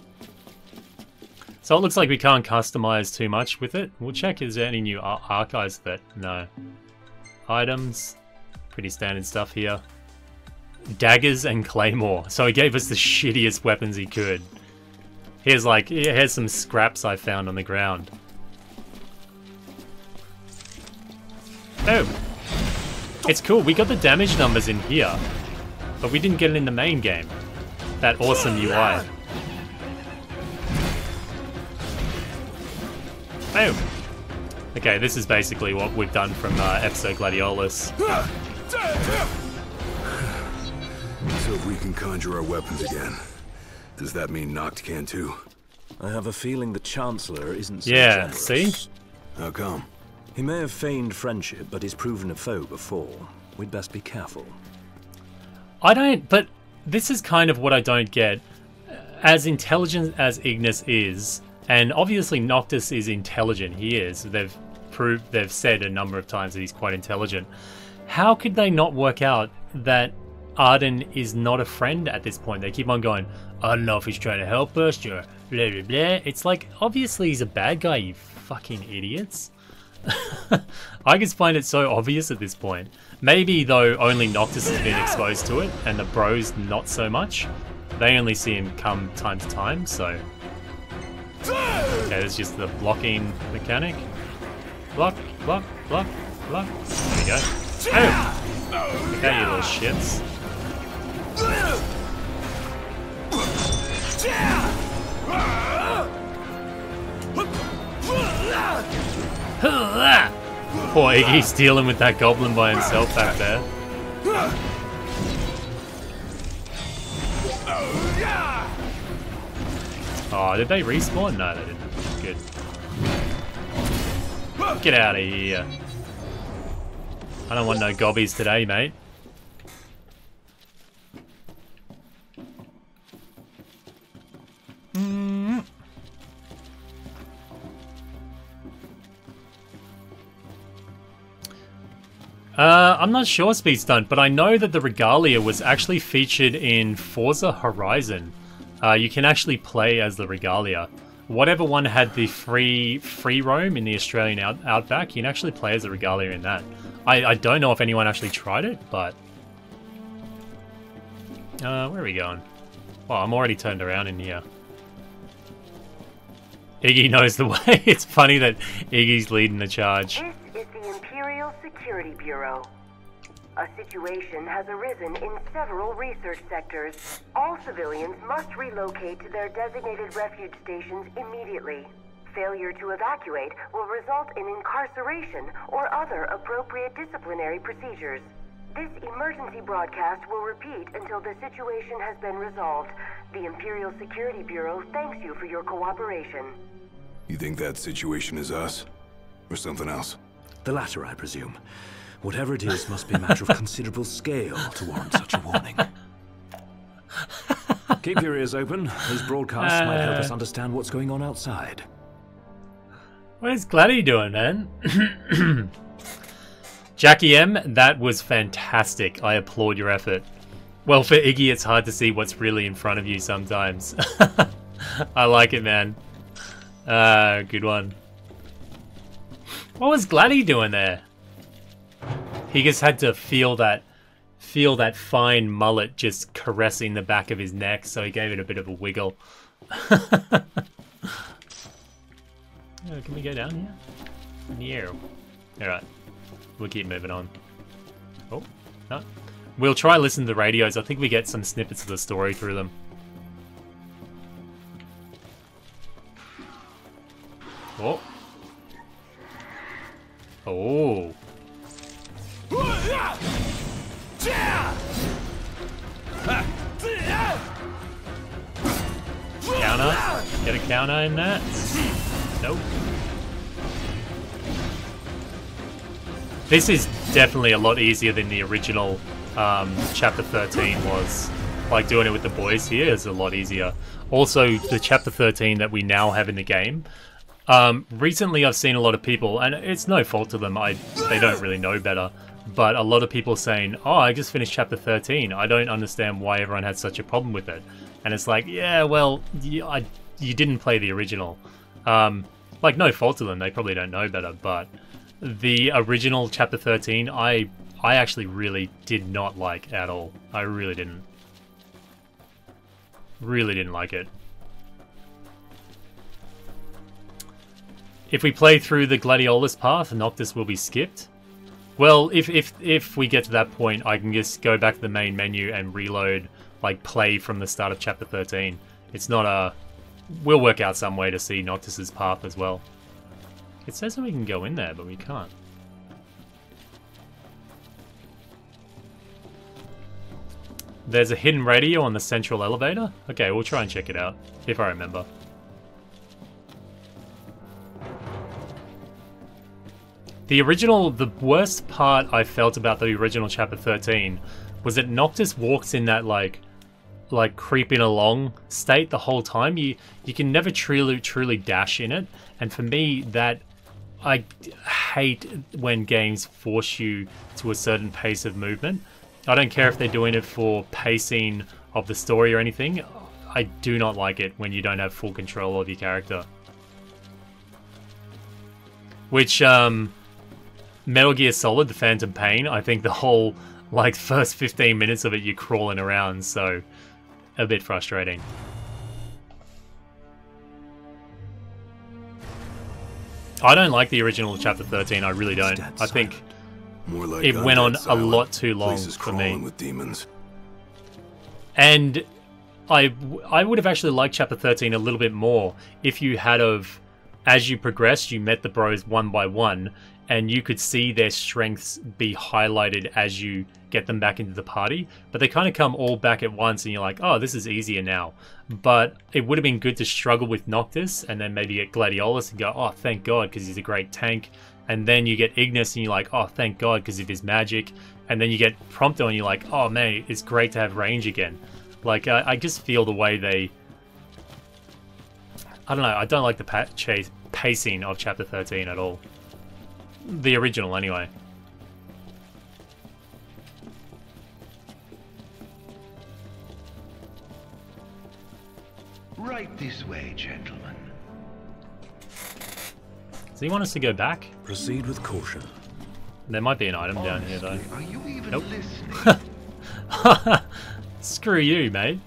So it looks like we can't customize too much with it. We'll check, is there any new archives that... No. Items. Pretty standard stuff here. Daggers and claymore. So he gave us the shittiest weapons he could. Here's some scraps I found on the ground. Oh! It's cool, we got the damage numbers in here, but we didn't get it in the main game. That awesome UI. Oh! Okay, this is basically what we've done from episode Gladiolus. So if we can conjure our weapons again, does that mean Noct can too? I have a feeling the Chancellor isn't so yeah, generous. see? How come? He may have feigned friendship, but he's proven a foe before. We'd best be careful. But this is kind of what I don't get. As intelligent as Ignis is, and obviously Noctis is intelligent, he is. They've said a number of times that he's quite intelligent. How could they not work out that Ardyn is not a friend at this point? They keep on going, I don't know if he's trying to help us, or blah blah blah. It's like, obviously he's a bad guy, you fucking idiots. I just find it so obvious at this point. Maybe, though, only Noctis has been exposed to it, and the bros not so much. They only see him come time to time, so... Okay, it's just the blocking mechanic. Block, block, block, block. There we go. Oh! Okay, you little shits. Poor Iggy's dealing with that goblin by himself back there. Oh, did they respawn? No, they didn't. Good. Get out of here. I don't want no gobbies today, mate. I'm not sure, Speed Stunt, but I know that the Regalia was actually featured in Forza Horizon. You can actually play as the Regalia. Whatever one had the free roam in the Australian Outback, you can actually play as the Regalia in that. I don't know if anyone actually tried it, but... where are we going? Well, I'm already turned around in here. Iggy knows the way. It's funny that Iggy's leading the charge. This is the Imperial Security Bureau. A situation has arisen in several research sectors. All civilians must relocate to their designated refuge stations immediately. Failure to evacuate will result in incarceration or other appropriate disciplinary procedures. This emergency broadcast will repeat until the situation has been resolved. The Imperial Security Bureau thanks you for your cooperation. You think that situation is us? Or something else? The latter, I presume. Whatever it is must be a matter of considerable scale to warrant such a warning. Keep your ears open. These broadcasts might help us understand what's going on outside. What is Gladdy doing, man? Jackie M, that was fantastic. I applaud your effort. Well, for Iggy, it's hard to see what's really in front of you sometimes. I like it, man. Good one. What was Gladdy doing there? He just had to feel that fine mullet just caressing the back of his neck, so he gave it a bit of a wiggle. Can we go down here? Yeah. Alright. We'll keep moving on. Oh, no. We'll try and listen to the radios. I think we get some snippets of the story through them. Oh. Oh. Counter? Get a counter in that? Nope. This is definitely a lot easier than the original Chapter 13 was. Like, doing it with the boys here is a lot easier. Also, the Chapter 13 that we now have in the game, recently I've seen a lot of people, and it's no fault to them, they don't really know better, but a lot of people saying, oh, I just finished Chapter 13, I don't understand why everyone had such a problem with it. And it's like, yeah, well, you didn't play the original. Like, no fault to them, they probably don't know better, but the original Chapter 13, I actually really did not like at all. I really didn't. Really didn't like it. If we play through the Gladiolus path, Noctis will be skipped. Well, if we get to that point, I can just go back to the main menu and reload, like, play from the start of Chapter 13. It's not a... We'll work out some way to see Noctis's path as well. It says that we can go in there, but we can't. There's a hidden radio on the central elevator? Okay, we'll try and check it out, if I remember. The worst part I felt about the original Chapter 13 was that Noctis walks in that, like creeping along state the whole time. You can never truly dash in it, and for me, that... I hate when games force you to a certain pace of movement. I don't care if they're doing it for pacing of the story or anything. I do not like it when you don't have full control of your character. Which, Metal Gear Solid, The Phantom Pain, I think the whole, like, first 15 minutes of it you're crawling around, so a bit frustrating. I don't like the original Chapter 13, I really don't. I think more like it went on a lot too long for me. With demons. And I would have actually liked Chapter 13 a little bit more if you had as you progressed, you met the bros one by one, and you could see their strengths be highlighted as you get them back into the party. But they kind of come all back at once, and you're like, oh, this is easier now. But it would have been good to struggle with Noctis, and then maybe get Gladiolus and go, oh, thank God, because he's a great tank. And then you get Ignis, and you're like, oh, thank God, because of his magic. And then you get Prompto, and you're like, oh, man, it's great to have range again. Like, I just feel the way they... I don't know, I don't like the pacing of Chapter 13 at all. The original, anyway. Right this way, gentlemen. Does he want us to go back? Proceed with caution. There might be an item down here, though. Are you even nope. listening? Screw you, mate.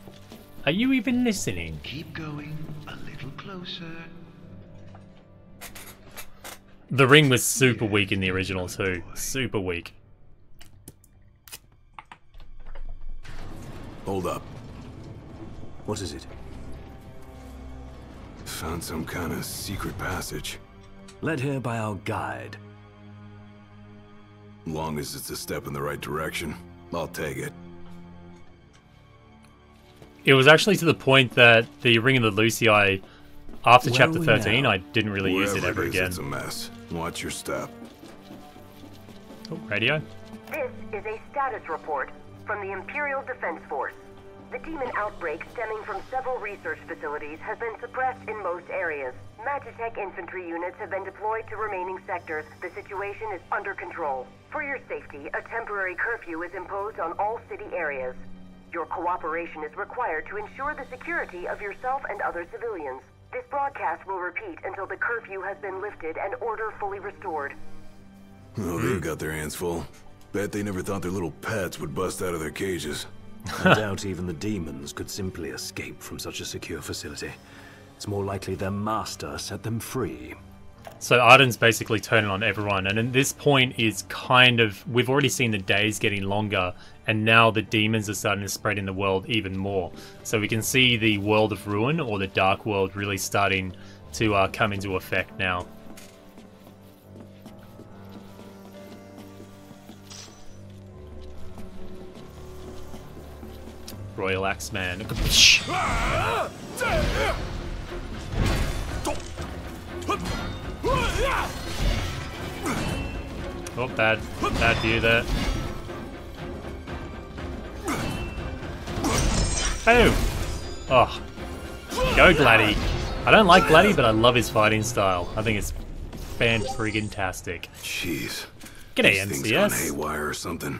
Are you even listening? Keep going a little closer. The ring was super weak in the original too. Super weak. Hold up. What is it? Found some kind of secret passage. Led here by our guide. Long as it's a step in the right direction, I'll take it. It was actually to the point that the Ring of the Lucii, after Chapter 13, I didn't really use it ever again. It's a mess. Watch your step. Oh, radio. This is a status report from the Imperial Defense Force. The demon outbreak stemming from several research facilities has been suppressed in most areas. Magitech infantry units have been deployed to remaining sectors. The situation is under control. For your safety, a temporary curfew is imposed on all city areas. Your cooperation is required to ensure the security of yourself and other civilians. This broadcast will repeat until the curfew has been lifted and order fully restored. Oh, they've got their hands full. Bet they never thought their little pets would bust out of their cages. I doubt even the demons could simply escape from such a secure facility. It's more likely their master set them free. So Ardyn's basically turning on everyone, and at this point is kind of, we've already seen the days getting longer, and now the demons are starting to spread in the world even more. So we can see the world of ruin, or the dark world, really starting to come into effect now. Royal Axeman. Oh, bad view there. Oh! Oh. Go, Gladi. I don't like Gladi, but I love his fighting style. I think it's fan-friggin-tastic. Jeez. G'day, These things MCS. gone haywire or something.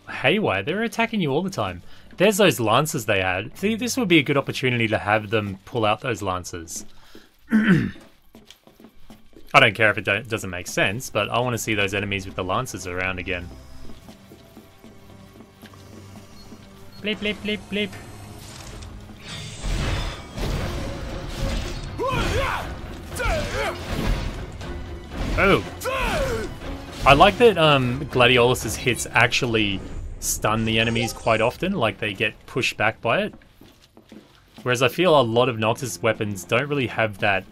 Haywire? They're attacking you all the time. There's those lances they had. See, this would be a good opportunity to have them pull out those lances. I don't care if it doesn't make sense, but I want to see those enemies with the lances around again. Bleep, bleep, bleep, bleep. Oh! I like that Gladiolus' hits actually stun the enemies quite often, like they get pushed back by it. Whereas I feel a lot of Noctis weapons don't really have that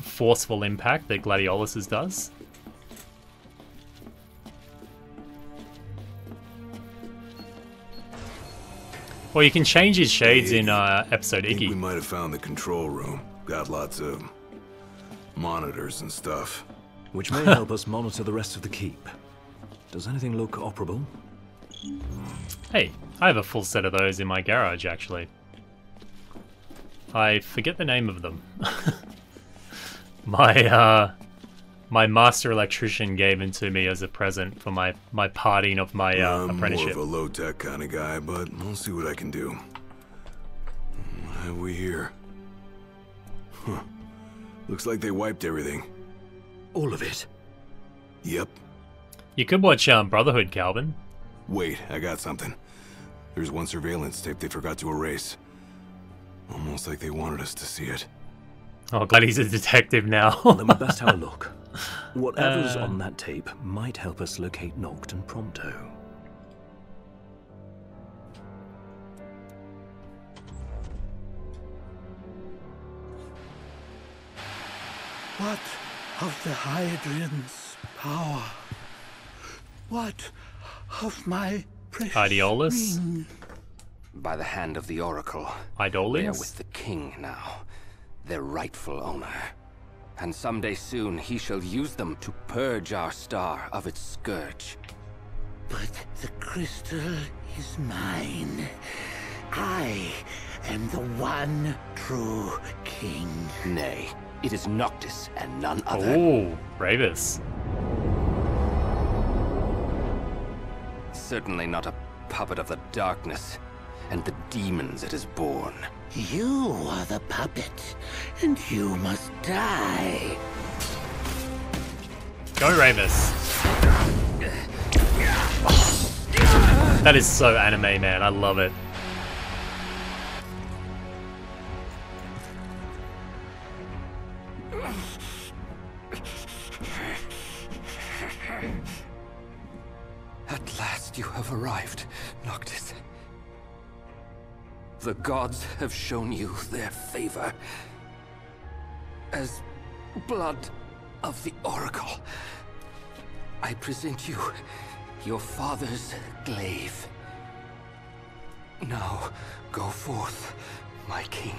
forceful impact that Gladiolus' does. Well, you can change his shades in episode I think Iggy. we might have found the control room. Got lots of monitors and stuff. Which may help us monitor the rest of the keep. Does anything look operable? Hey, I have a full set of those in my garage, actually. I forget the name of them. My master electrician gave them to me as a present for my parting of my apprenticeship. I'm more of a low-tech kind of guy, but I'll see what I can do. What have we here? Huh. Looks like they wiped everything. All of it? Yep. You could watch Brotherhood, Calvin. Wait, I got something. There's one surveillance tape they forgot to erase. Almost like they wanted us to see it. Oh, glad he's a detective now. Then we best have a look. Whatever's on that tape might help us locate Noct and Prompto. What of the Hydrian's power? What of my precious Gladiolus? ring? By the hand of the Oracle, Idolus? they are with the king now, their rightful owner. And someday soon he shall use them to purge our star of its scourge. But the crystal is mine. I am the one true king. Nay, it is Noctis and none other. Oh, Ravus. Certainly not a puppet of the darkness and the demons it has borne. You are the puppet, and you must die. Go, Ravus. That is so anime, man. I love it. At last you have arrived, Noctis. The gods have shown you their favor. As blood of the Oracle, I present you your father's glaive. Now, go forth, my king.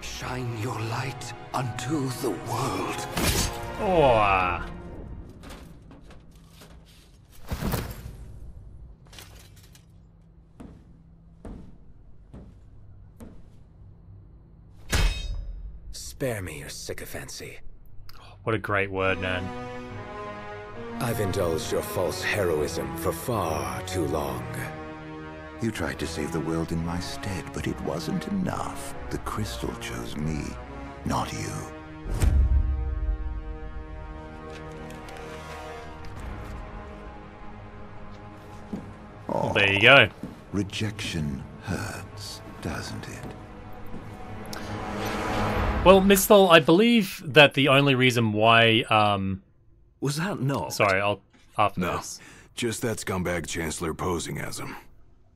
Shine your light unto the world. Oh. Spare me your sycophancy. What a great word, man. I've indulged your false heroism for far too long. You tried to save the world in my stead, but it wasn't enough. The crystal chose me, not you. Well, there you go. Rejection hurts, doesn't it? Well, Mistol, I believe that the only reason why was that not? Sorry, I'll after No, this. just that scumbag Chancellor posing as him.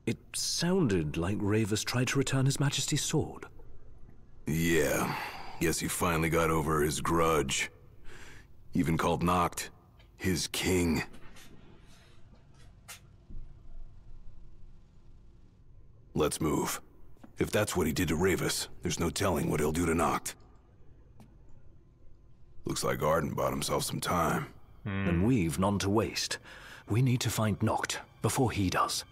It sounded like Ravus tried to return His Majesty's sword. Yeah, guess he finally got over his grudge. Even called Noct his king. Let's move. If that's what he did to Ravus, there's no telling what he'll do to Noct. Looks like Ardyn bought himself some time. And we've none to waste. We need to find Noct before he does.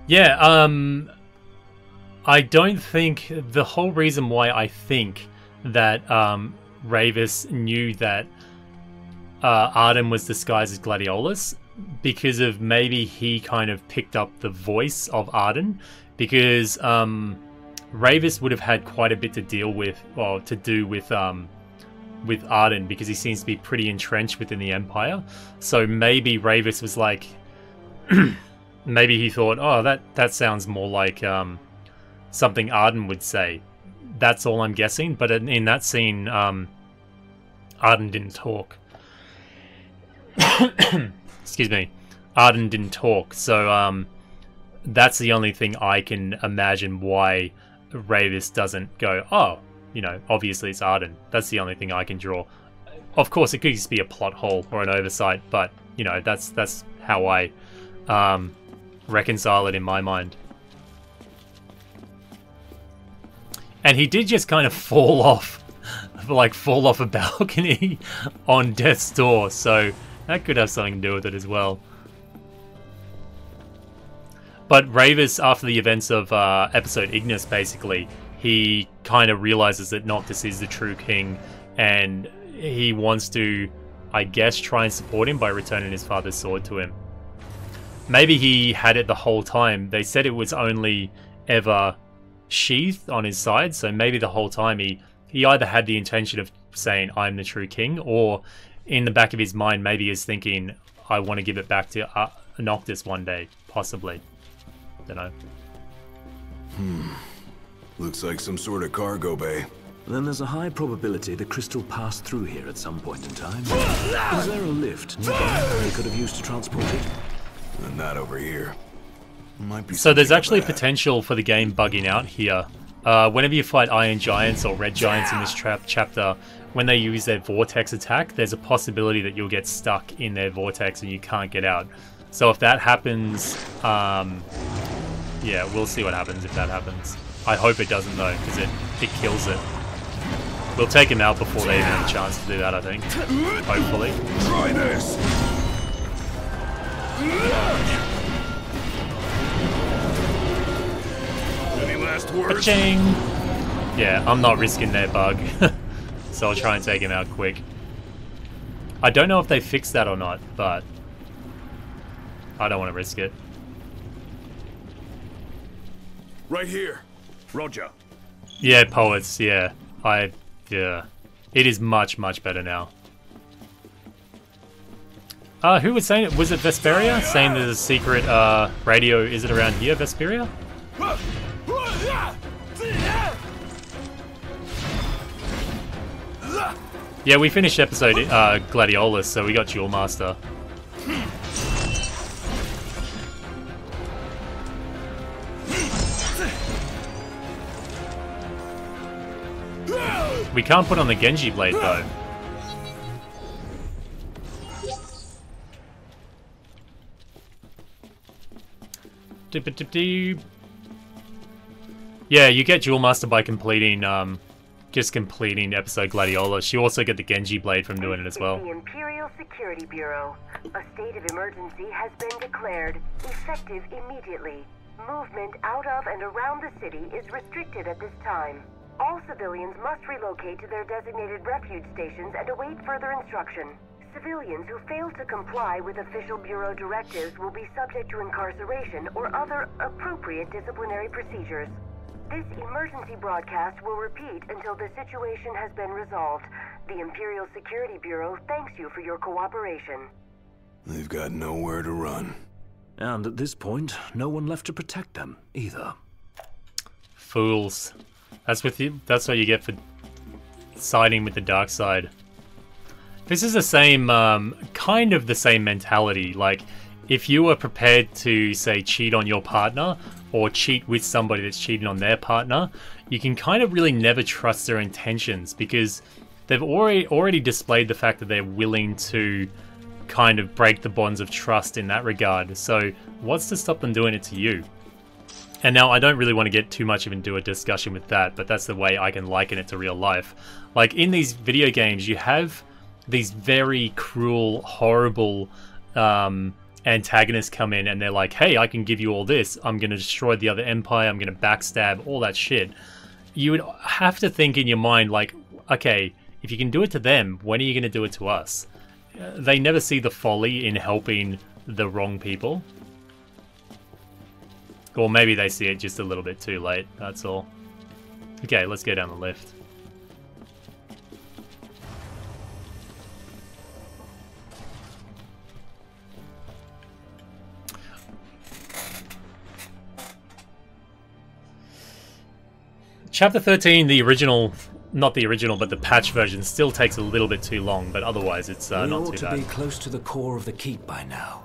Yeah, I don't think the whole reason why I think that Ravus knew that Ardyn was disguised as Gladiolus, because of maybe he kind of picked up the voice of Ardyn, because Ravus would have had quite a bit to deal with, or to do with Ardyn, because he seems to be pretty entrenched within the Empire. So maybe Ravus was like, maybe he thought, oh, that sounds more like something Ardyn would say. That's all I'm guessing. But in that scene, Ardyn didn't talk. Excuse me. Ardyn didn't talk. So that's the only thing I can imagine why Ravus doesn't go, oh, you know, obviously it's Ardyn. That's the only thing I can draw. Of course, it could just be a plot hole or an oversight, but, you know, that's how I reconcile it in my mind. And he did just kind of fall off a balcony on death's door, so that could have something to do with it as well. But Ravus, after the events of episode Ignis, basically, he kind of realizes that Noctis is the true king, and he wants to, I guess, try and support him by returning his father's sword to him. Maybe he had it the whole time. They said it was only ever sheathed on his side, so maybe the whole time he either had the intention of saying, I'm the true king, or in the back of his mind, maybe he's thinking, I want to give it back to Noctis one day, possibly. Don't know. Looks like some sort of cargo bay. Then there's a high probability the crystal passed through here at some point in time. Is there a lift nearby they could have used to transport it? Not over here. Might be. So there's actually potential for the game bugging out here. Whenever you fight Iron Giants or Red Giants in this chapter, when they use their vortex attack, there's a possibility that you'll get stuck in their vortex and you can't get out. So if that happens, yeah, we'll see what happens if that happens. I hope it doesn't though, because it kills it. We'll take him out before they even have a chance to do that, I think. Hopefully. Try this. Any last words? Ka-ching! Yeah, I'm not risking their bug. So I'll try and take him out quick. I don't know if they fixed that or not, but I don't want to risk it. Right here. Roger. Yeah, poets, yeah. Yeah. It is much, much better now. Who was saying it? Was it Vesperia? Saying there's a secret radio, is it around here, Vesperia? Yeah, we finished episode Gladiolus, so we got Duel Master. We can't put on the Genji blade though. Yeah, you get Duel Master by completing, just completing episode Gladiolus. You also get the Genji blade from doing it as well. The Imperial Security Bureau. A state of emergency has been declared, effective immediately. Movement out of and around the city is restricted at this time. All civilians must relocate to their designated refuge stations and await further instruction. Civilians who fail to comply with official Bureau directives will be subject to incarceration or other appropriate disciplinary procedures. This emergency broadcast will repeat until the situation has been resolved. The Imperial Security Bureau thanks you for your cooperation. They've got nowhere to run. And at this point, no one left to protect them, either. fools. That's what you get for siding with the dark side. This is the same, kind of the same mentality. Like, if you were prepared to, say, cheat on your partner, or cheat with somebody that's cheating on their partner, you can kind of really never trust their intentions, because they've already displayed the fact that they're willing to kind of break the bonds of trust in that regard. So what's to stop them doing it to you? And now I don't really want to get too much into a discussion with that, but that's the way I can liken it to real life. Like, in these video games, you have these very cruel, horrible antagonists come in and they're like, hey, I can give you all this. I'm going to destroy the other empire. I'm going to backstab, all that shit. You would have to think in your mind, like, okay, if you can do it to them, when are you going to do it to us? They never see the folly in helping the wrong people. Or maybe they see it just a little bit too late, that's all. Okay, let's go down the lift. Chapter 13, the original, not the original, but the patch version, still takes a little bit too long, but otherwise it's not too bad. We ought to be close to the core of the keep by now.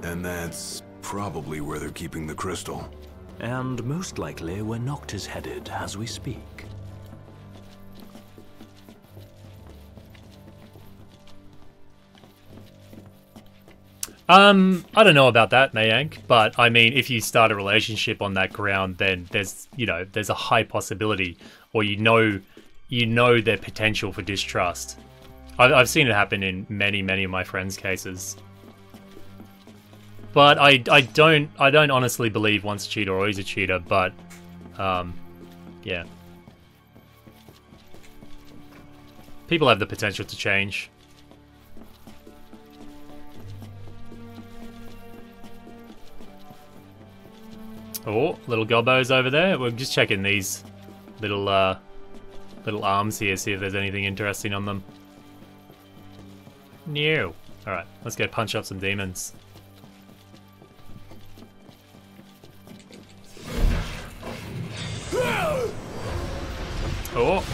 And that's probably where they're keeping the crystal. And most likely where Noctis headed as we speak. I don't know about that, Mayank, but I mean, if you start a relationship on that ground, then there's, you know, there's a high possibility, or you know their potential for distrust. I've seen it happen in many of my friends' cases. But I don't honestly believe once a cheater, always a cheater, but, yeah. People have the potential to change. Oh, little gobbos over there. We're just checking these little arms here, see if there's anything interesting on them. No. Alright, let's go punch up some demons. Oh.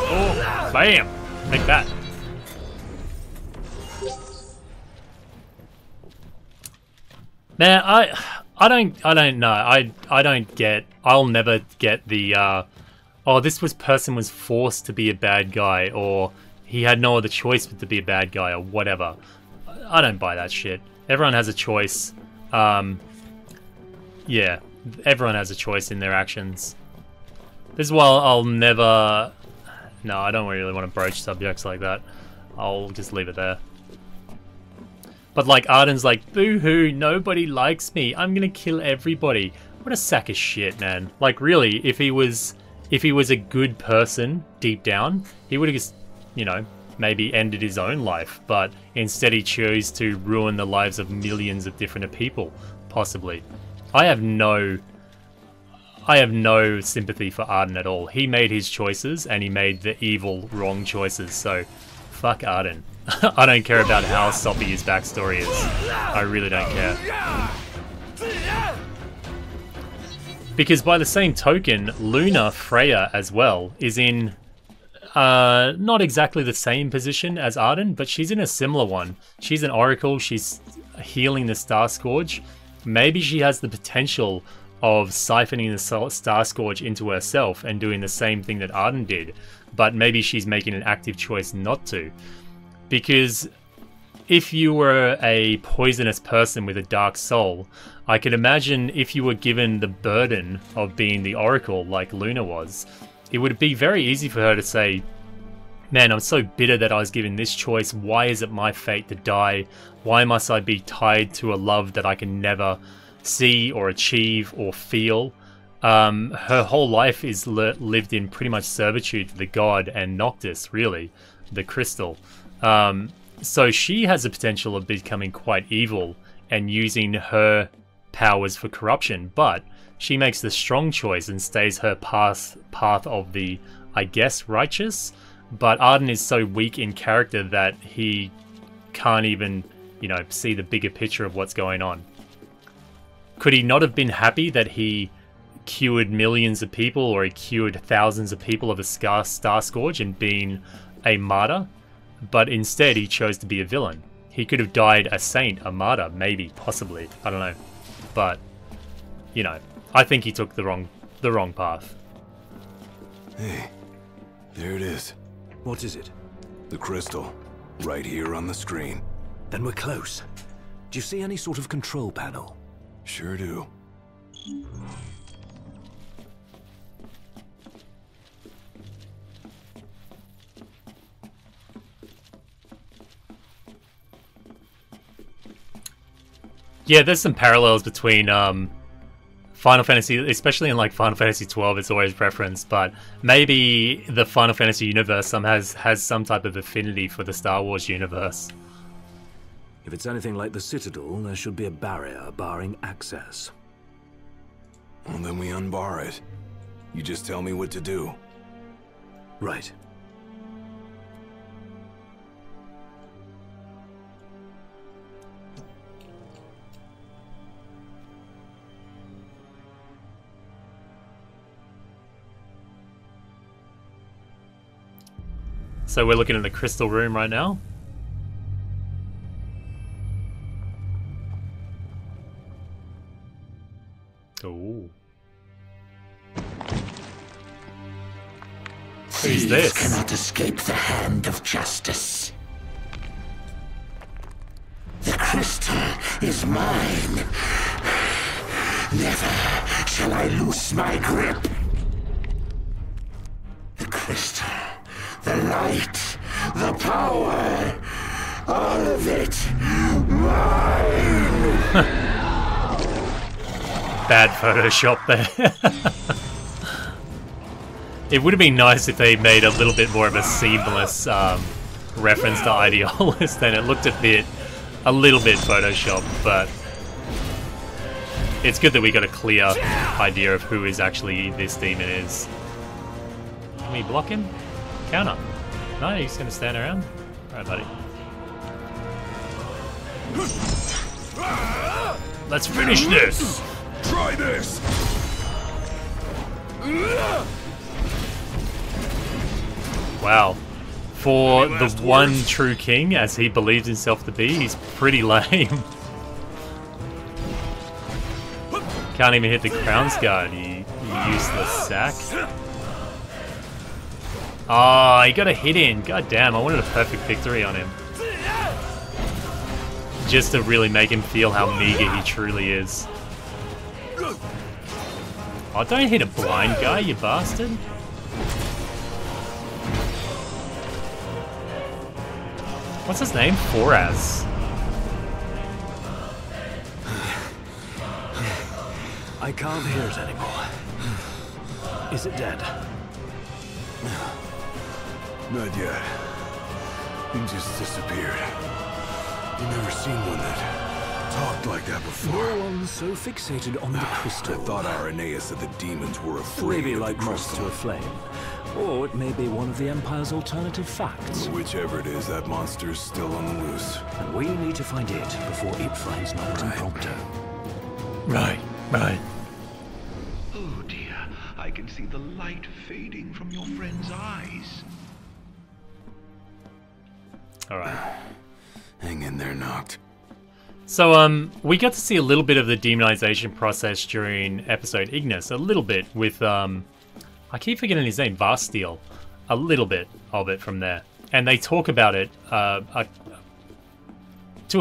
Oh, bam! Take that. Man, I don't know. I don't get. I'll never get the. Oh, this person was forced to be a bad guy, or he had no other choice but to be a bad guy, or whatever. I don't buy that shit. Everyone has a choice. Yeah, everyone has a choice in their actions. This is why I'll never... No, I don't really want to broach subjects like that. I'll just leave it there. But like, Ardyn's like, boo-hoo, nobody likes me. I'm gonna kill everybody. What a sack of shit, man. Like, really, if he was a good person deep down, he would have just, you know, maybe ended his own life. But instead he chose to ruin the lives of millions of different people, possibly. I have no sympathy for Ardyn at all. He made his choices, and he made the evil, wrong choices, so fuck Ardyn. I don't care about how soppy his backstory is. I really don't care. Because by the same token, Luna Freya as well is in not exactly the same position as Ardyn, but she's in a similar one. She's an oracle, she's healing the Star Scourge. Maybe she has the potential of siphoning the Star Scourge into herself and doing the same thing that Ardyn did, but maybe she's making an active choice not to. Because if you were a poisonous person with a dark soul, I could imagine if you were given the burden of being the Oracle like Luna was, it would be very easy for her to say, man, I'm so bitter that I was given this choice. Why is it my fate to die? Why must I be tied to a love that I can never see or achieve or feel? Her whole life is lived in pretty much servitude to the god and Noctis, really, the crystal. So she has the potential of becoming quite evil and using her powers for corruption, but she makes the strong choice and stays her path of the, I guess, righteous. But Ardyn is so weak in character that he can't even, you know, see the bigger picture of what's going on. Could he not have been happy that he cured millions of people, or he cured thousands of people of a Star Scourge and been a martyr? But instead he chose to be a villain. He could have died a saint, a martyr, maybe, possibly, I don't know. But, you know, I think he took the wrong path. Hey, there it is. What is it? The crystal, right here on the screen. Then we're close. Do you see any sort of control panel? Sure do. Yeah, there's some parallels between Final Fantasy, especially in like Final Fantasy 12, it's always referenced, but maybe the Final Fantasy universe has some type of affinity for the Star Wars universe. If it's anything like the Citadel, there should be a barrier barring access. Well, then we unbar it. You just tell me what to do. Right. So we're looking at the crystal room right now. Ooh. Who's this? Cannot escape the hand of justice. The crystal is mine. Never shall I loose my grip. The crystal, the light, the power, all of it mine. Bad Photoshop there. It would have been nice if they made a little bit more of a seamless reference to Gladiolus. Then it looked a little bit Photoshopped, but it's good that we got a clear idea of who is actually this demon is. Can we block him? Counter. No, he's gonna stand around. Alright, buddy. Let's finish this! Try this! Wow. For the one true king, as he believes himself to be, he's pretty lame. Can't even hit the Crown's Guard, you useless sack. Oh, he got a hit in. God damn, I wanted a perfect victory on him. Just to really make him feel how meager he truly is. Oh, don't hit a blind guy, you bastard. What's his name? Foraz. I can't hear it anymore. Is it dead? Not yet. He just disappeared. You never seen one that talked like that before. No one's so fixated on the crystal. I thought Irenaeus said the demons were afraid Maybe of like the moths crystal. to a flame. Or it may be one of the Empire's alternative facts. Whichever it is, that monster's still on the loose. And we need to find it before it finds Noctis and Prompto. Right. Oh dear, I can see the light fading from your friend's eyes. Alright. Hang in there, Noct. So, we got to see a little bit of the demonization process during episode Ignis. A little bit with, I keep forgetting his name, Varsteel. A little bit of it from there. And they talk about it, to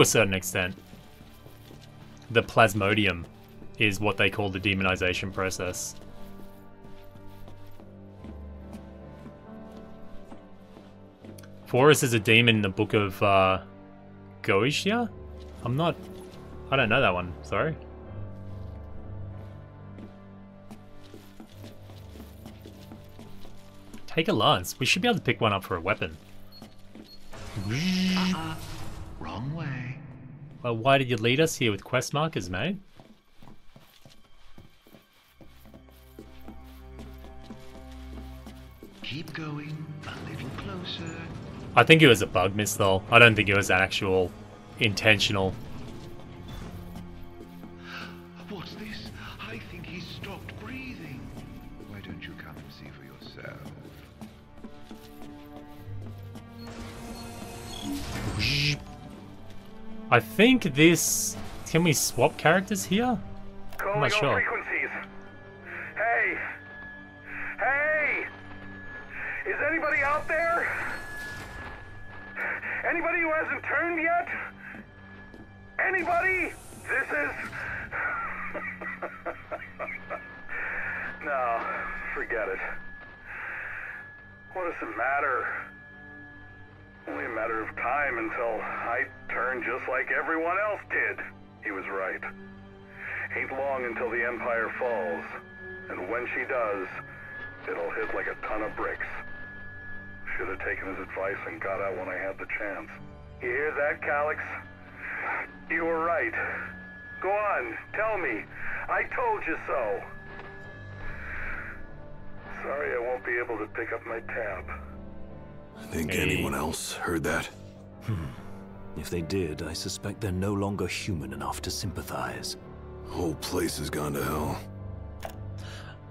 a certain extent. The Plasmodium is what they call the demonization process. Forrest is a demon in the book of, Goetia? I don't know that one, sorry. Take a lance. We should be able to pick one up for a weapon. Wrong way. Well, why did you lead us here with quest markers, mate? going a little closer. I think it was a bug miss, though. I don't think it was an actual intentional. What's this? I think he's stopped breathing. Why don't you come and see for yourself? I think this... Can we swap characters here? I'm not sure. Frequencies. Hey! Hey! Is anybody out there? Anybody who hasn't turned yet? Anybody? This is... No, forget it. What does it matter? Only a matter of time until I turn just like everyone else did. He was right. Ain't long until the Empire falls. And when she does, it'll hit like a ton of bricks. Should have taken his advice and got out when I had the chance. You hear that, Calyx? You were right. Go on, tell me. I told you so. Sorry I won't be able to pick up my tab. Think anyone else heard that? If they did, I suspect they're no longer human enough to sympathize. Whole place has gone to hell.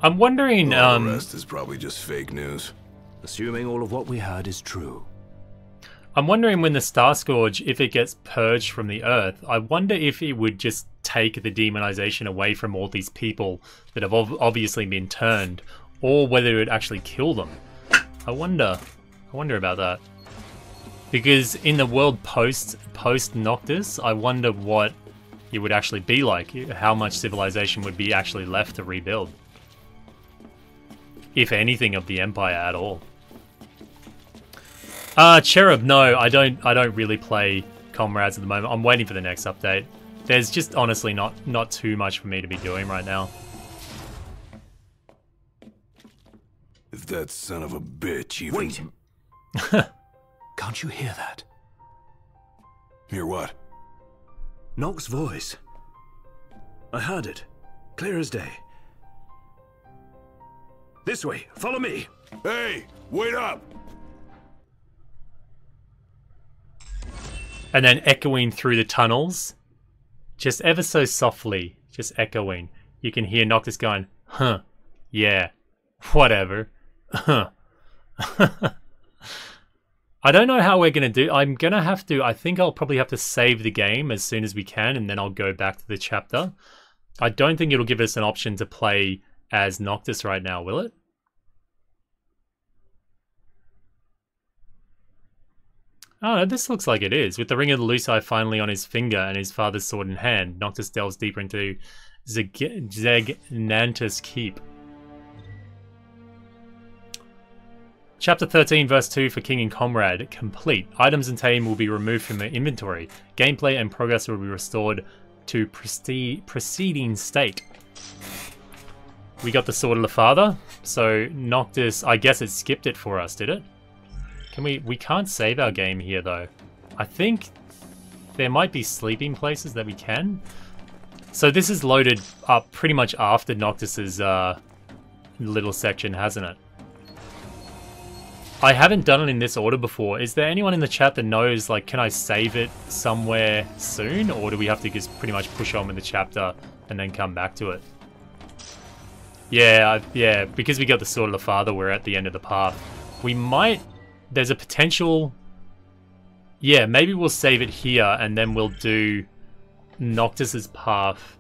I'm wondering, the rest is probably just fake news. Assuming all of what we heard is true. I'm wondering when the Star Scourge, if it gets purged from the Earth, I wonder if it would just take the demonization away from all these people that have obviously been turned, or whether it would actually kill them. I wonder about that. Because in the world post Noctis, I wonder what it would actually be like, how much civilization would be actually left to rebuild. If anything of the Empire at all. Cherub, no, I don't really play Comrades at the moment. I'm waiting for the next update. There's just honestly not too much for me to be doing right now. If that son of a bitch even... Wait! Can't you hear that? Hear what? Noc's voice. I heard it. Clear as day. This way, follow me! Hey, wait up! And then echoing through the tunnels, just ever so softly, just echoing. You can hear Noctis going, huh, yeah, whatever, huh. I don't know how we're going to do. I'm going to have to, I think I'll probably have to save the game as soon as we can, and then I'll go back to the chapter. I don't think it'll give us an option to play as Noctis right now, will it? Oh, no, this looks like it is. With the ring of the Lucii finally on his finger and his father's sword in hand, Noctis delves deeper into Zegnantus Keep. Chapter 13, verse 2 for King and Comrade. Complete. Items and tame will be removed from the inventory. Gameplay and progress will be restored to preceding state. We got the Sword of the Father. So Noctis, I guess it skipped it for us, did it? Can we can't save our game here though. I think there might be sleeping places that we can. So this is loaded up pretty much after Noctis's little section, hasn't it? I haven't done it in this order before. Is there anyone in the chat that knows, like, can I save it somewhere soon? Or do we have to just pretty much push on with the chapter and then come back to it? Yeah, yeah, because we got the Sword of the Father, we're at the end of the path. We might... There's a potential... Yeah, maybe we'll save it here and then we'll do Noctis's path.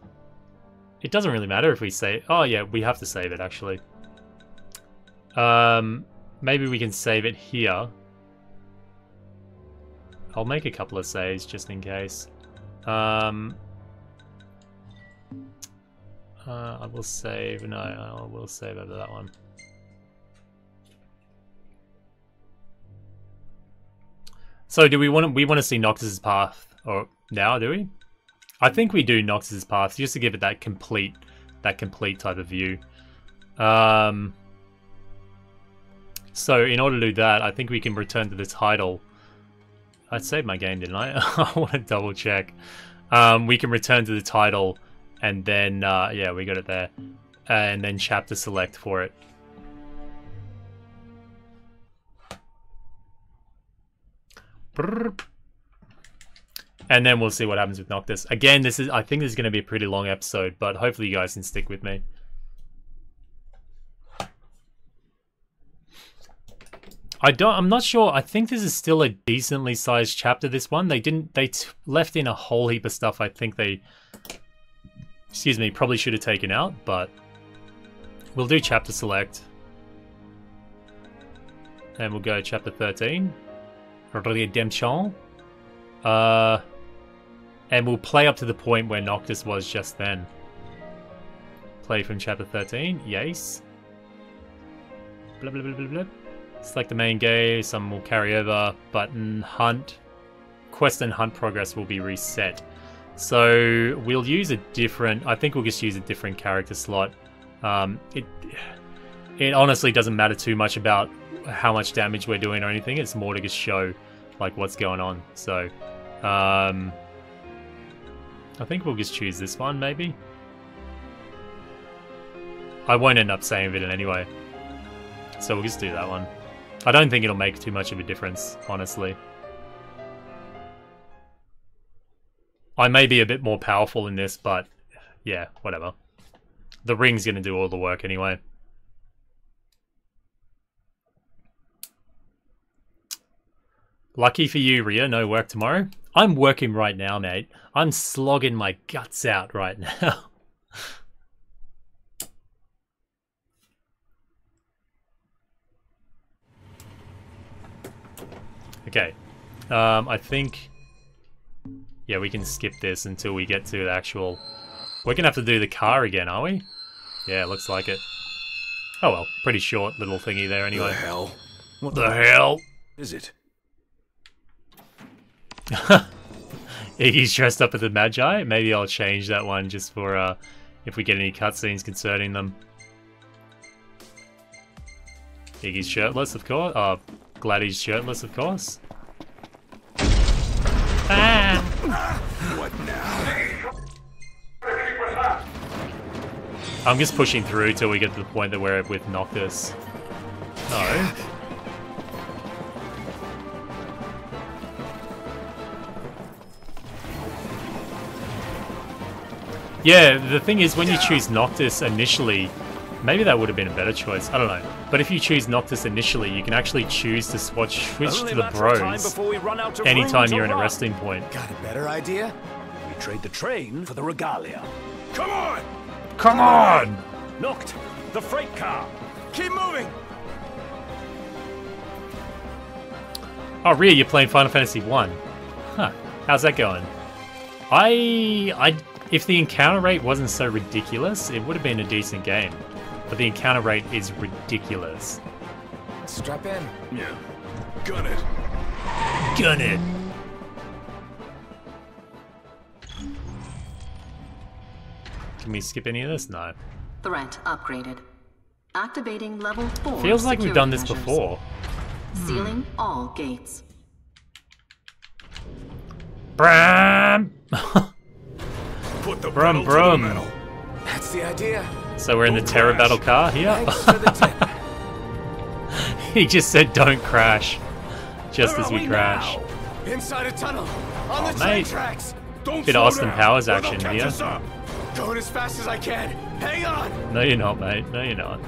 It doesn't really matter if we save... Oh yeah, we have to save it actually. Maybe we can save it here. I'll make a couple of saves just in case. I will save... No, I will save over that one. So do we want to see Noctis's path or now, do we? I think we do Noctis's path just to give it that complete type of view. So in order to do that, I think we can return to the title. I saved my game, didn't I? I want to double check. We can return to the title and then yeah, we got it there. And then chapter select for it. And then we'll see what happens with Noctis. Again, I think this is going to be a pretty long episode, but hopefully you guys can stick with me. I'm not sure. I think this is still a decently sized chapter, this one. They left in a whole heap of stuff I think they, excuse me, probably should have taken out, but we'll do chapter select. And we'll go chapter 13. Redemption. And we'll play up to the point where Noctis was just then. Play from chapter 13. Yes. Blah, blah, blah, blah, blah. Select the main game. Some will carry over. Button, hunt. Quest and hunt progress will be reset. So we'll use a different... I think we'll just use a different character slot. It honestly doesn't matter too much about how much damage we're doing or anything. It's more to just show like what's going on. So I think we'll just choose this one maybe. I won't end up saving it anyway, so we'll just do that one. I don't think it'll make too much of a difference, honestly. I may be a bit more powerful in this, but yeah, whatever. The ring's gonna do all the work anyway. Lucky for you, Rhea, no work tomorrow. I'm working right now, mate. I'm slogging my guts out right now. Okay. I think... yeah, we can skip this until we get to the actual... We're gonna have to do the car again, are we? Yeah, looks like it. Oh well, pretty short little thingy there anyway. The hell? What the hell? Is it? Iggy's dressed up as the Magi. Maybe I'll change that one just for if we get any cutscenes concerning them. Iggy's shirtless, of course. Gladdy's shirtless, of course. Ah! What now? I'm just pushing through till we get to the point that we're with Noctis. No. Yeah, the thing is, when you choose Noctis initially, maybe that would have been a better choice. I don't know. But if you choose Noctis initially, you can actually choose to switch to the bros anytime you're in a resting point. Got a better idea? We trade the train for the regalia. Come on! Come on! Noct, the freight car! Keep moving! Oh, Rhea, you're playing Final Fantasy 1. Huh. How's that going? If the encounter rate wasn't so ridiculous, it would have been a decent game. But the encounter rate is ridiculous. Strap in. Yeah. Gun it. Gun it. Can we skip any of this? No. Threat upgraded. Activating level 4. Feels like we've done this measures. before. Sealing all gates. Bram! Put the brum pedal to the brum. metal. That's the idea. So we're in the Terror Battle car here. Thanks for the tip. He just said don't crash. Just as we crash. Inside a tunnel. On the train mate. tracks. Don't Bit slow Austin down, Powers or they'll action catch here. us up. Going as fast as I can. Hang on. No, you're not, mate. No, you're not.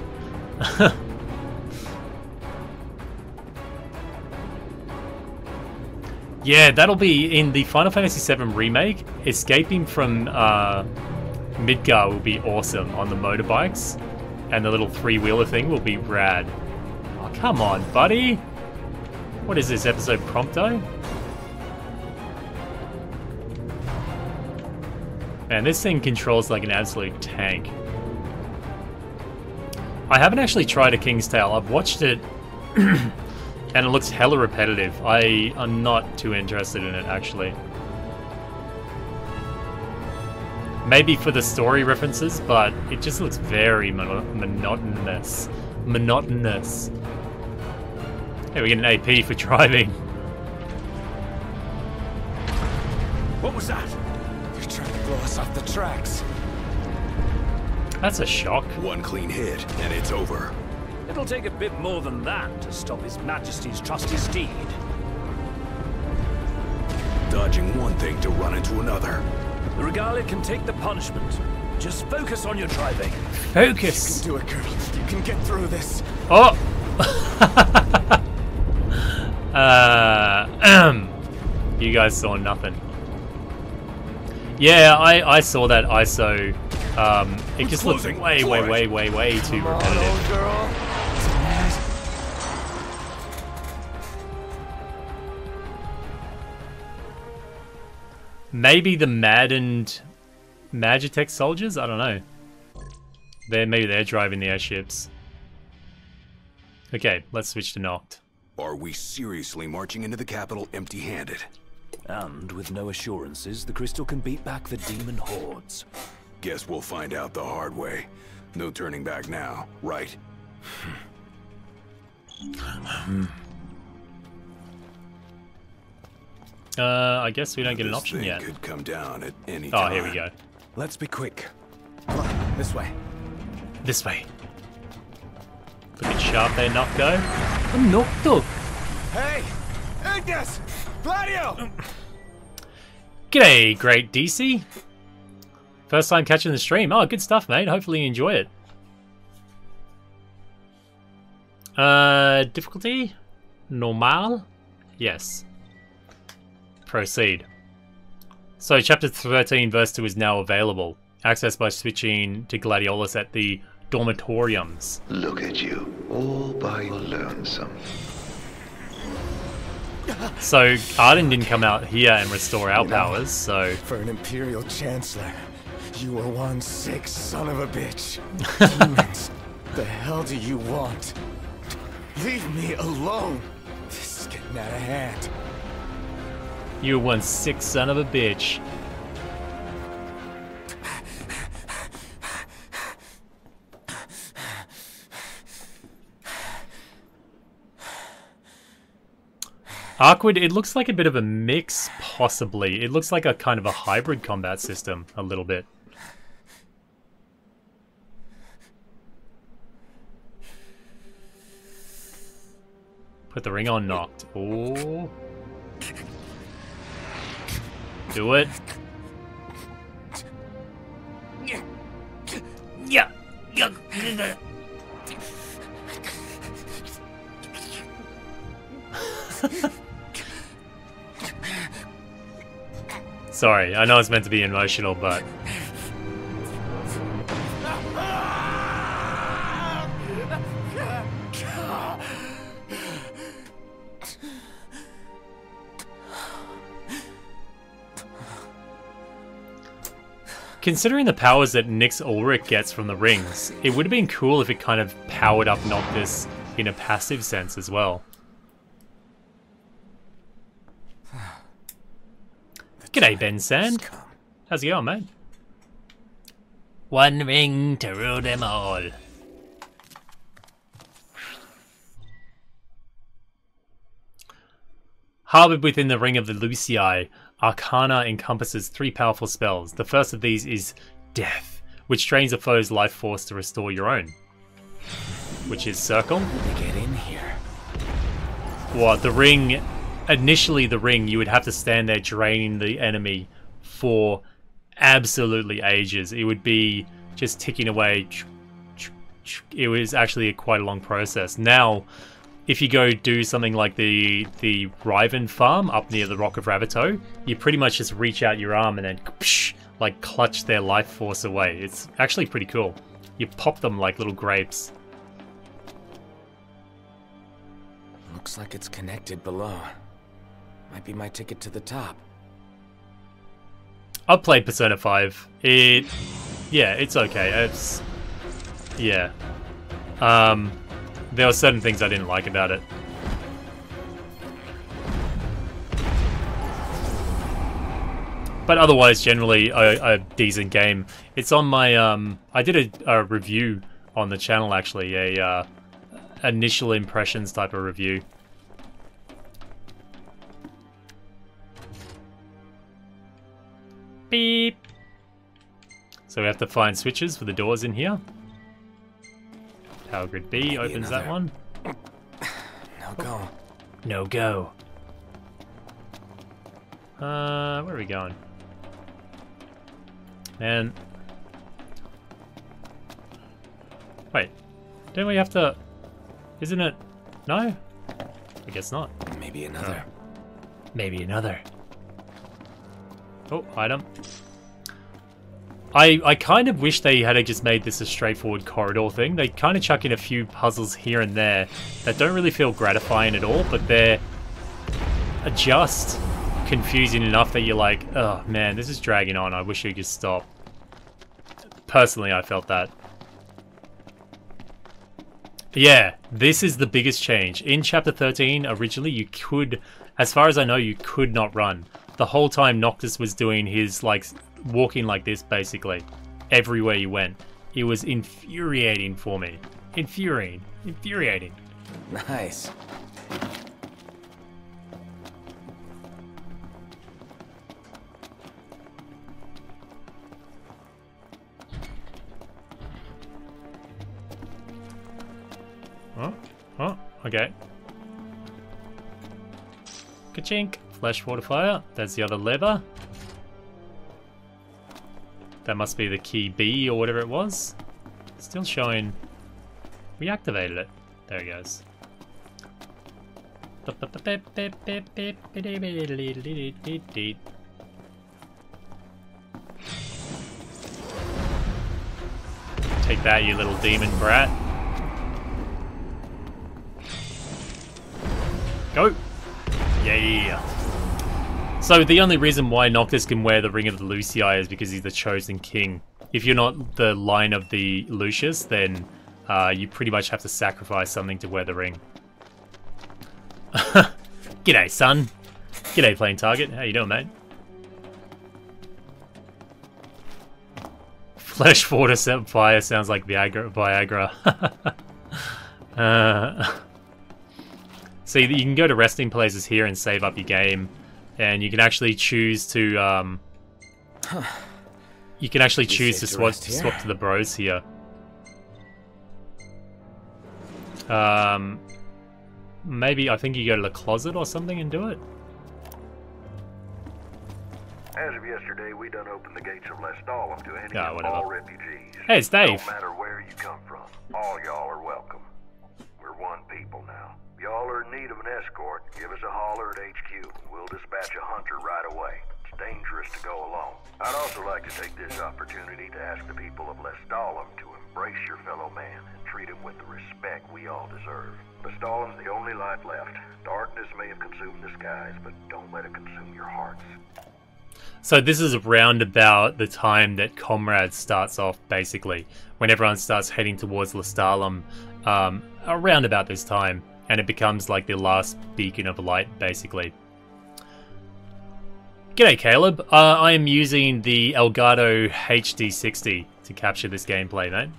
Yeah, that'll be in the Final Fantasy VII Remake. Escaping from Midgar will be awesome on the motorbikes. And the little three-wheeler thing will be rad. Oh, come on, buddy. What is this, episode Prompto? Man, this thing controls like an absolute tank. I haven't actually tried a King's Tale. I've watched it, and it looks hella repetitive. I am not too interested in it, actually. Maybe for the story references, but it just looks very monotonous. Monotonous. Hey, we get an AP for driving. What was that? They're trying to blow us off the tracks. That's a shock. One clean hit, and it's over. It'll take a bit more than that to stop His Majesty's trusty steed. dodging one thing to run into another. The Regalia can take the punishment. Just focus on your driving. Focus! You can do it, girl. You can get through this. Oh! You guys saw nothing. Yeah, I saw that ISO. It just looks way too repetitive. Girl. Maybe the maddened Magitech soldiers? I don't know. Maybe they're driving the airships. Okay, let's switch to Noct. Are we seriously marching into the capital empty-handed? And with no assurances, the crystal can beat back the demon hordes. Guess we'll find out the hard way. No turning back now, right? I guess we don't get an option yet. Could come down at any time. time. Oh, here we go. Let's be quick. Come on, this way. This way. Looking sharp there, Nocto. Nocto! Hey! Ignis! Gladio! G'day, great DC. First time catching the stream. Oh, good stuff, mate. Hopefully you enjoy it. Difficulty? Normal? Yes. Proceed. So, Chapter 13, Verse 2 is now available. Accessed by switching to Gladiolus at the dormitoriums. Look at you, all by your lonesome. So, Ardyn didn't come out here and restore our powers, so... For an Imperial Chancellor, you were one sick son of a bitch. Demons, the hell do you want? Leave me alone. This is getting out of hand. You were one sick son of a bitch. Arcwood, it looks like a bit of a mix, possibly. It looks like a kind of a hybrid combat system, a little bit. Put the ring on Noct. Oh. Do it. Yeah. Sorry, I know it's meant to be emotional, but... Considering the powers that Nyx Ulrich gets from the rings, it would have been cool if it kind of powered up Noctis in a passive sense as well. G'day, Ben Sand. How's it going, mate? One ring to rule them all. Harbored within the ring of the Lucii, Arcana encompasses 3 powerful spells. The first of these is Death, which drains a foe's life force to restore your own. Which is Circle. Get in here. What, the ring... Initially, the ring, you would have to stand there draining the enemy for absolutely ages. It would be just ticking away. It was actually quite a long process. Now, if you go do something like the Riven farm up near the Rock of Ravito, you pretty much just reach out your arm and then like clutch their life force away. It's actually pretty cool. You pop them like little grapes. Looks like it's connected below. Might be my ticket to the top. I've played Persona 5. Yeah, it's okay. It's... Yeah. There were certain things I didn't like about it. But otherwise, generally, a decent game. It's on my... I did a review on the channel, actually. A initial impressions type of review. Beep. So we have to find switches for the doors in here. Power grid B opens that one. No go. No go. Where are we going? And wait, don't we have to? Isn't it? No, I guess not. Maybe another. Maybe another. Oh, item. I kind of wish they had just made this a straightforward corridor thing. They kind of chuck in a few puzzles here and there that don't really feel gratifying at all, but they're just confusing enough that you're like, oh man, this is dragging on. I wish it could stop. Personally, I felt that. Yeah, this is the biggest change. In Chapter 13, originally, you could, as far as I know, you could not run. The whole time Noctis was doing his, like, walking like this, basically. Everywhere you went. It was infuriating for me. Infuriating. Nice. Oh, okay. Ka-chink. Flash fortifier. That's the other lever. That must be the key B or whatever it was. Still showing... We activated it. There it goes. Take that, you little demon brat. Go! Yeah! So the only reason why Noctis can wear the Ring of the Lucii is because he's the chosen king. If you're not the line of the Lucius, then you pretty much have to sacrifice something to wear the ring. G'day, son. G'day, playing target. How you doing, mate? Flesh fortifier sounds like Viagra. See, you can go to resting places here and save up your game, and you can actually choose to swap to the bros here. Maybe I think you go to the closet or something and do it. As of yesterday, we done opened the gates of Lestalum to any and all refugees. Hey, it's Dave. No matter where you come from, all y'all are welcome. We're one people now. If y'all are in need of an escort, give us a holler at HQ. We'll dispatch a hunter right away. It's dangerous to go alone. I'd also like to take this opportunity to ask the people of Lestalum to embrace your fellow man and treat him with the respect we all deserve. Lestalum's the only light left. Darkness may have consumed the skies, but don't let it consume your hearts. So this is around about the time that Comrade starts off, basically. When everyone starts heading towards Lestalum, around about this time. And it becomes like the last beacon of light, basically. G'day, Caleb. I am using the Elgato HD60 to capture this gameplay, mate.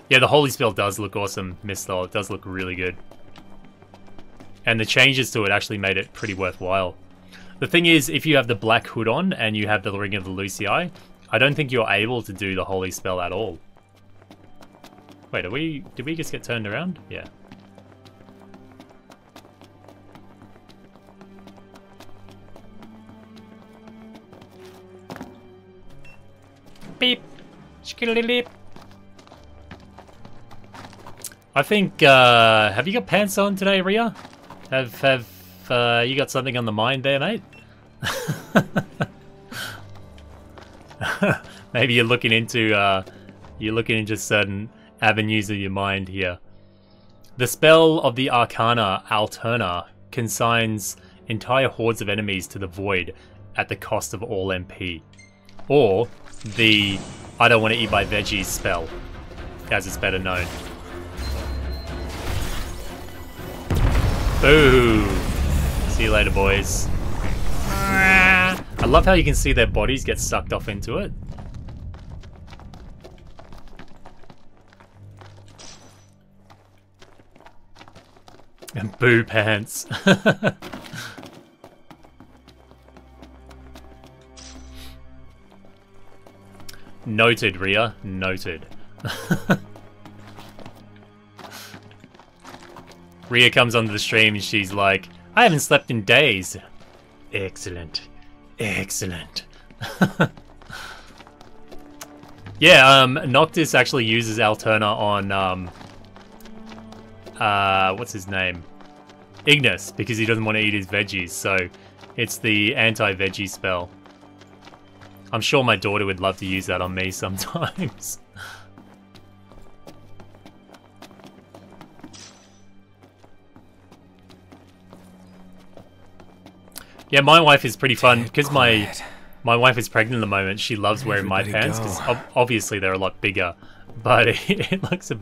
Yeah, the Holy Spell does look awesome, Mistol. It does look really good. And the changes to it actually made it pretty worthwhile. The thing is, if you have the black hood on and you have the Ring of the Lucii, I don't think you're able to do the Holy Spell at all. Wait, did we just get turned around? Yeah. Beep. Skittle-leap. I think, have you got pants on today, Rhea? Have you got something on the mind there, mate? Maybe you're looking into certain avenues of your mind here. The spell of the Arcana Alterna consigns entire hordes of enemies to the void at the cost of all MP. Or the I don't want to eat my veggies spell, as it's better known. Boo! See you later, boys. I love how you can see their bodies get sucked off into it. And boo pants. Noted, Rhea. Noted. Rhea comes onto the stream and she's like, I haven't slept in days. Excellent. Excellent. Yeah, Noctis actually uses Alterna on, what's his name? Ignis, because he doesn't want to eat his veggies, so it's the anti-veggie spell. I'm sure my daughter would love to use that on me sometimes. Yeah, my wife is pretty fun, because my wife is pregnant at the moment. She loves wearing my pants, because obviously they're a lot bigger, but it looks a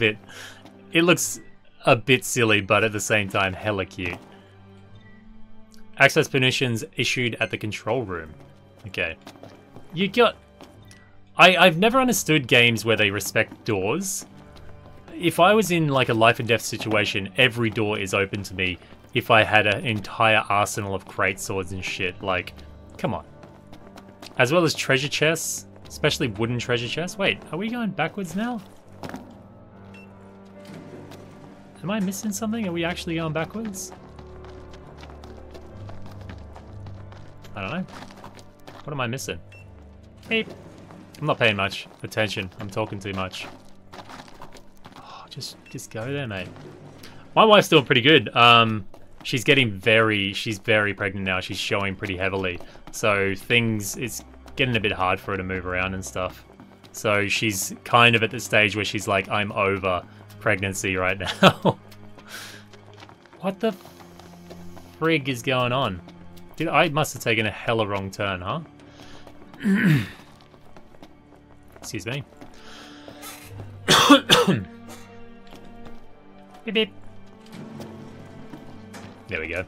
bit silly, but at the same time, hella cute. Access permissions issued at the control room. Okay. You got... I've never understood games where they respect doors. If I was in like a life and death situation, every door is open to me if I had an entire arsenal of great swords and shit. Like, come on. As well as treasure chests, especially wooden treasure chests. Wait, are we going backwards now? Am I missing something? Are we actually going backwards? I don't know. What am I missing? Beep. I'm not paying much attention. I'm talking too much. Oh, just go there, mate. My wife's doing pretty good. She's very pregnant now. She's showing pretty heavily. So it's getting a bit hard for her to move around and stuff. So she's kind of at the stage where she's like, I'm over pregnancy right now. What the frig is going on? I must have taken a hella wrong turn, huh? Excuse me. Beep beep. There we go.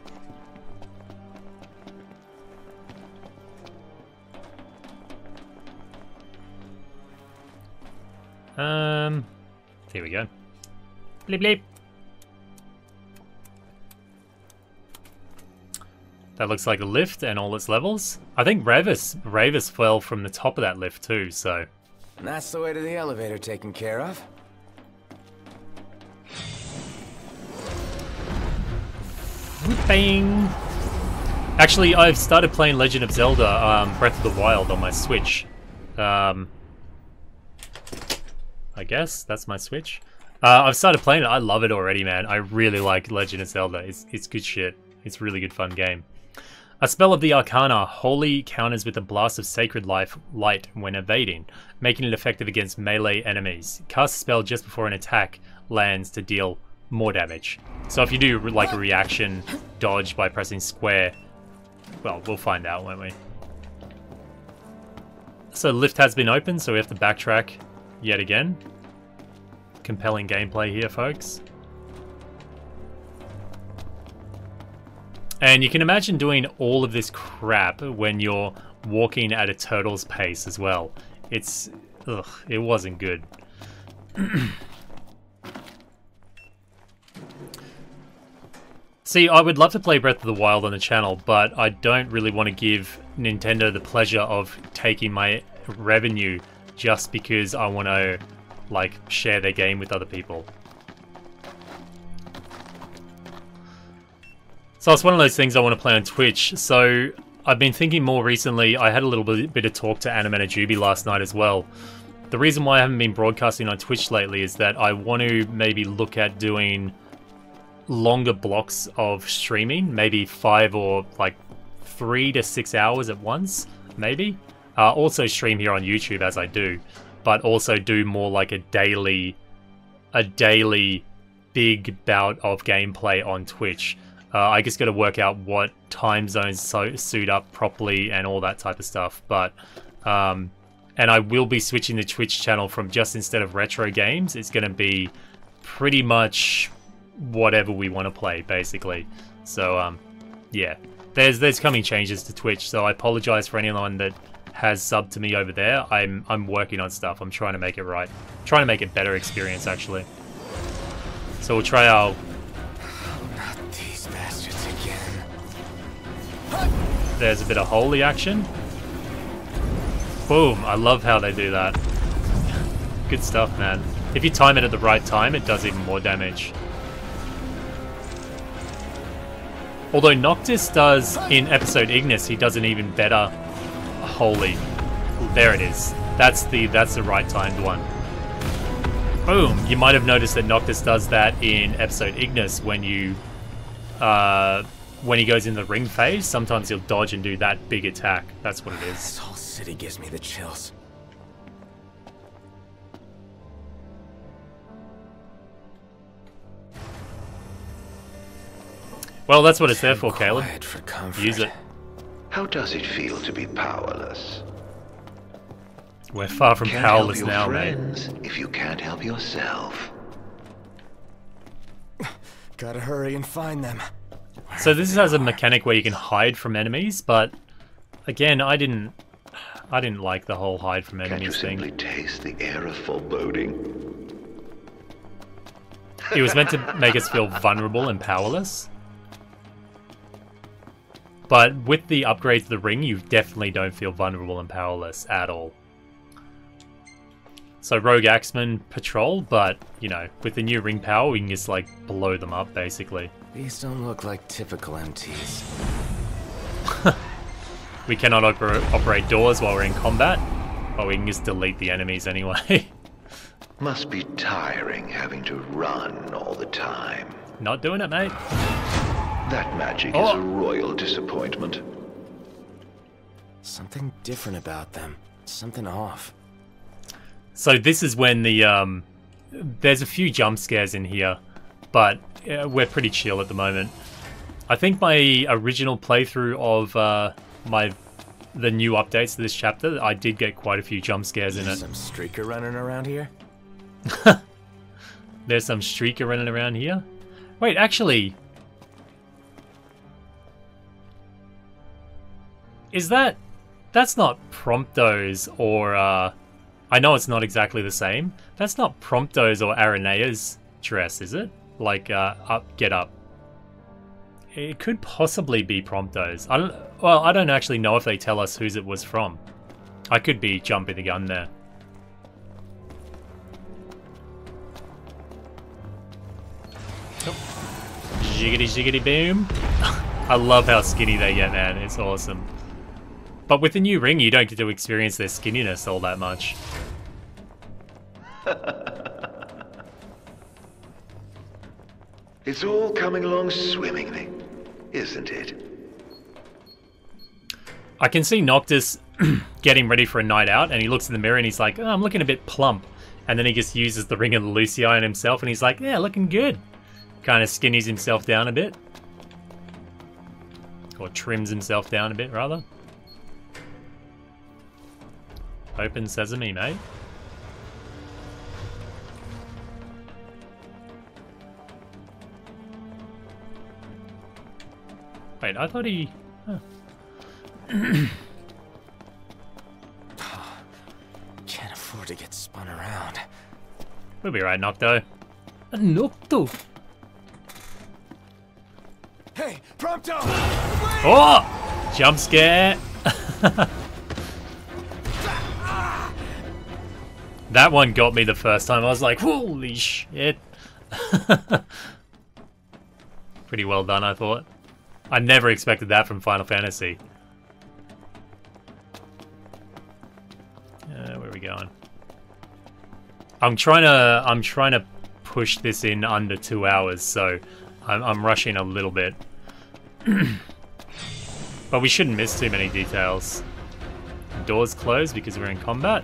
Here we go. Bleep bleep. That looks like a lift and all its levels. I think Ravus fell from the top of that lift too, so. And that's the way to the elevator taken care of. Bang! Actually, I've started playing Legend of Zelda Breath of the Wild on my Switch. I guess that's my Switch. I've started playing it. I love it already, man. I really like Legend of Zelda. It's good shit. It's a really good fun game. A spell of the Arcana wholly counters with a blast of sacred light when evading, making it effective against melee enemies. Cast a spell just before an attack lands to deal more damage. So if you do like a reaction dodge by pressing square, well, we'll find out, won't we? So the lift has been opened, so we have to backtrack yet again. Compelling gameplay here, folks. And you can imagine doing all of this crap when you're walking at a turtle's pace as well. Ugh, it wasn't good. See, I would love to play Breath of the Wild on the channel, but I don't really want to give Nintendo the pleasure of taking my revenue just because I want to, like, share their game with other people. So it's one of those things I want to play on Twitch. So I've been thinking more recently. I had a little bit of talk to Animanajubi last night as well. The reason why I haven't been broadcasting on Twitch lately is that I want to maybe look at doing longer blocks of streaming, maybe 5 or like 3 to 6 hours at once, maybe. Also stream here on YouTube as I do, but also do more like a daily big bout of gameplay on Twitch. I just got to work out what time zones suit up properly and all that type of stuff. But and I will be switching the Twitch channel from just instead of retro games, it's going to be pretty much whatever we want to play, basically. So yeah, there's coming changes to Twitch. So I apologize for anyone that has subbed to me over there. I'm working on stuff. I'm trying to make it right. I'm trying to make it better experience actually. So we'll try our. There's a bit of holy action. Boom, I love how they do that. Good stuff, man. If you time it at the right time, it does even more damage. Although Noctis does, in episode Ignis, he does an even better... Holy... There it is. That's the right timed one. Boom! You might have noticed that Noctis does that in episode Ignis when you... when he goes in the ring phase, sometimes he'll dodge and do that big attack. That's what it is. This whole city gives me the chills. Well, that's what it's there for, Caleb. Use it. How does it feel to be powerless? We're far from Can't powerless help now, your mate. friends if you can't help yourself. Gotta hurry and find them. So this has a mechanic where you can hide from enemies, but again, I didn't like the whole hide from enemies thing. Can't you simply taste the air of foreboding? It was meant to make us feel vulnerable and powerless. But with the upgrades to the ring, you definitely don't feel vulnerable and powerless at all. So Rogue Axeman patrol, but, you know, with the new ring power, we can just, like, blow them up, basically. These don't look like typical MTs. We cannot operate doors while we're in combat, but we can just delete the enemies anyway. Must be tiring having to run all the time. Not doing it, mate. That magic is a royal disappointment. Something different about them. Something off. So this is when the, there's a few jump scares in here, but we're pretty chill at the moment. I think my original playthrough of the new updates to this chapter, I did get quite a few jump scares in it. Some streaker running around here? There's some streaker running around here? Wait, actually... Is that... That's not Prompto's or, I know it's not exactly the same. That's not Prompto's or Aranea's dress, is it? Like, get up. It could possibly be Prompto's. I don't actually know if they tell us whose it was from. I could be jumping the gun there. Jiggity jiggity boom. I love how skinny they get, man. It's awesome. But with the new ring, you don't get to experience their skinniness all that much. It's all coming along swimmingly, isn't it? I can see Noctis getting ready for a night out, and he looks in the mirror and he's like, oh, I'm looking a bit plump. And then he just uses the ring of the Lucii on himself and he's like, yeah, looking good. Kind of skinnies himself down a bit. Or trims himself down a bit, rather. Open sesame, mate. Wait, I thought he... Oh. Can't afford to get spun around. We'll be right, Nocto. Nocto! Hey, Prompto! Oh! Jump scare! That one got me the first time. I was like, holy shit. Pretty well done, I thought. I never expected that from Final Fantasy. Where are we going? I'm trying to push this in under 2 hours, so I'm rushing a little bit. But we shouldn't miss too many details. Doors closed because we're in combat.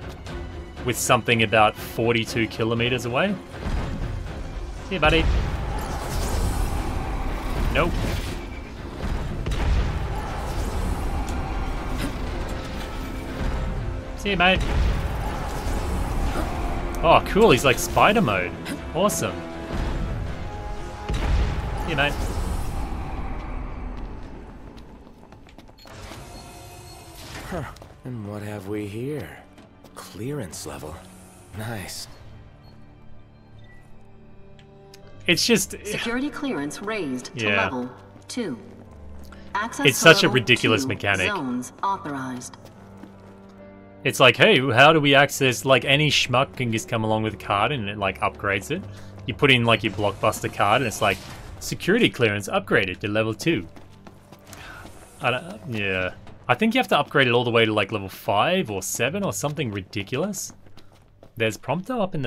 With something about 42 kilometers away. See you, buddy. Nope. See you, mate. Oh, cool. He's like spider mode. Awesome. See you, mate. Huh. And what have we here? Clearance level. Nice. It's just... Security clearance raised to Yeah. level 2. Access It's such a level ridiculous 2 mechanic. Zones authorized. It's like, hey, how do we access... Like, any schmuck can just come along with a card and it, like, upgrades it. You put in, like, your Blockbuster card and it's like, security clearance upgraded to level 2. Yeah. I think you have to upgrade it all the way to like level 5 or 7 or something ridiculous. There's Prompto up in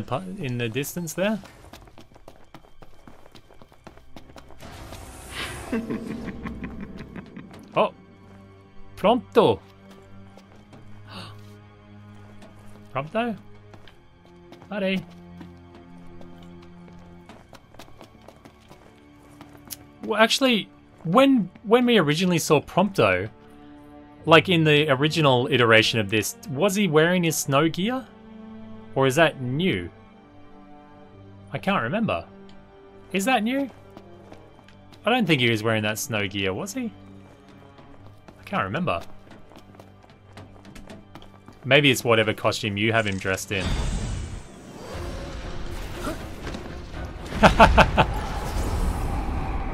the distance there. Oh, Prompto. Prompto? Buddy. Well, actually, when we originally saw Prompto, like in the original iteration of this, was he wearing his snow gear? Or is that new? I can't remember. Is that new? I don't think he was wearing that snow gear, was he? I can't remember. Maybe it's whatever costume you have him dressed in.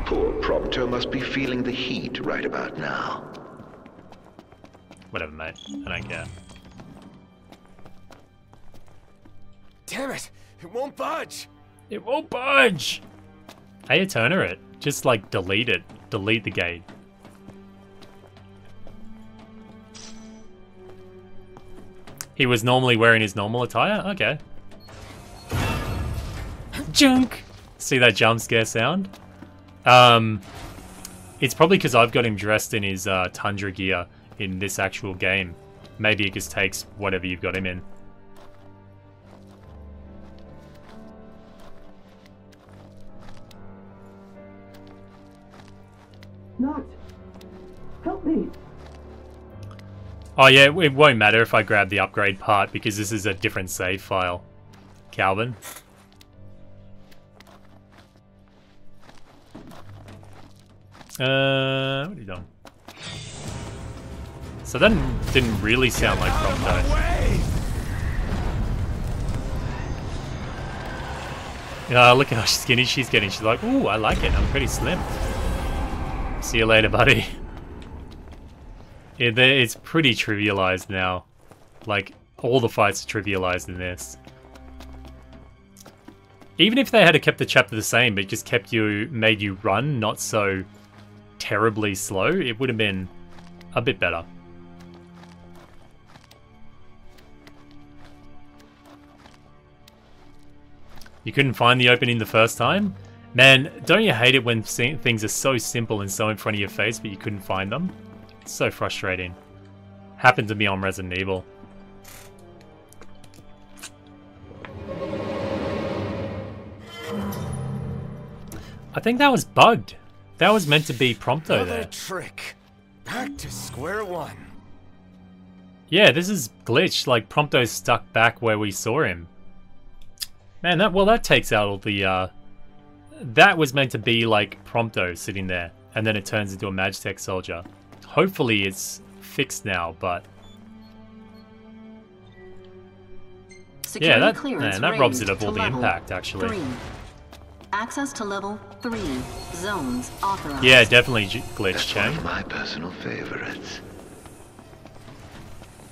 Poor Prompto must be feeling the heat right about now. Whatever, mate. I don't care. Damn it! It won't budge! It won't budge! Hey, Eterna it. Just like delete it. Delete the gate. He was normally wearing his normal attire? Okay. Junk! See that jump scare sound? It's probably because I've got him dressed in his Tundra gear in this actual game. Maybe it just takes whatever you've got him in. Noct! Help me! Oh yeah, it won't matter if I grab the upgrade part because this is a different save file. Calvin. What are you doing? So that didn't really sound like Prompto. Look how skinny she's getting. She's like, ooh, I like it. I'm pretty slim. See you later, buddy. Yeah, it's pretty trivialized now. Like, all the fights are trivialized in this. Even if they had kept the chapter the same, but just made you run not so terribly slow, it would have been a bit better. You couldn't find the opening the first time? Man, don't you hate it when things are so simple and so in front of your face, but you couldn't find them? It's so frustrating. Happened to me on Resident Evil. I think that was bugged. That was meant to be Prompto there. Another trick. Back to square one. Yeah, this is glitched. Like Prompto's stuck back where we saw him. Man, that takes out all the. That was meant to be like Prompto sitting there, and then it turns into a Magitech soldier. Hopefully, it's fixed now, but. Security that robs it of all the impact, actually. 3. Access to level 3 zones authorized. Yeah, definitely glitched, Chen. One of my personal favorites.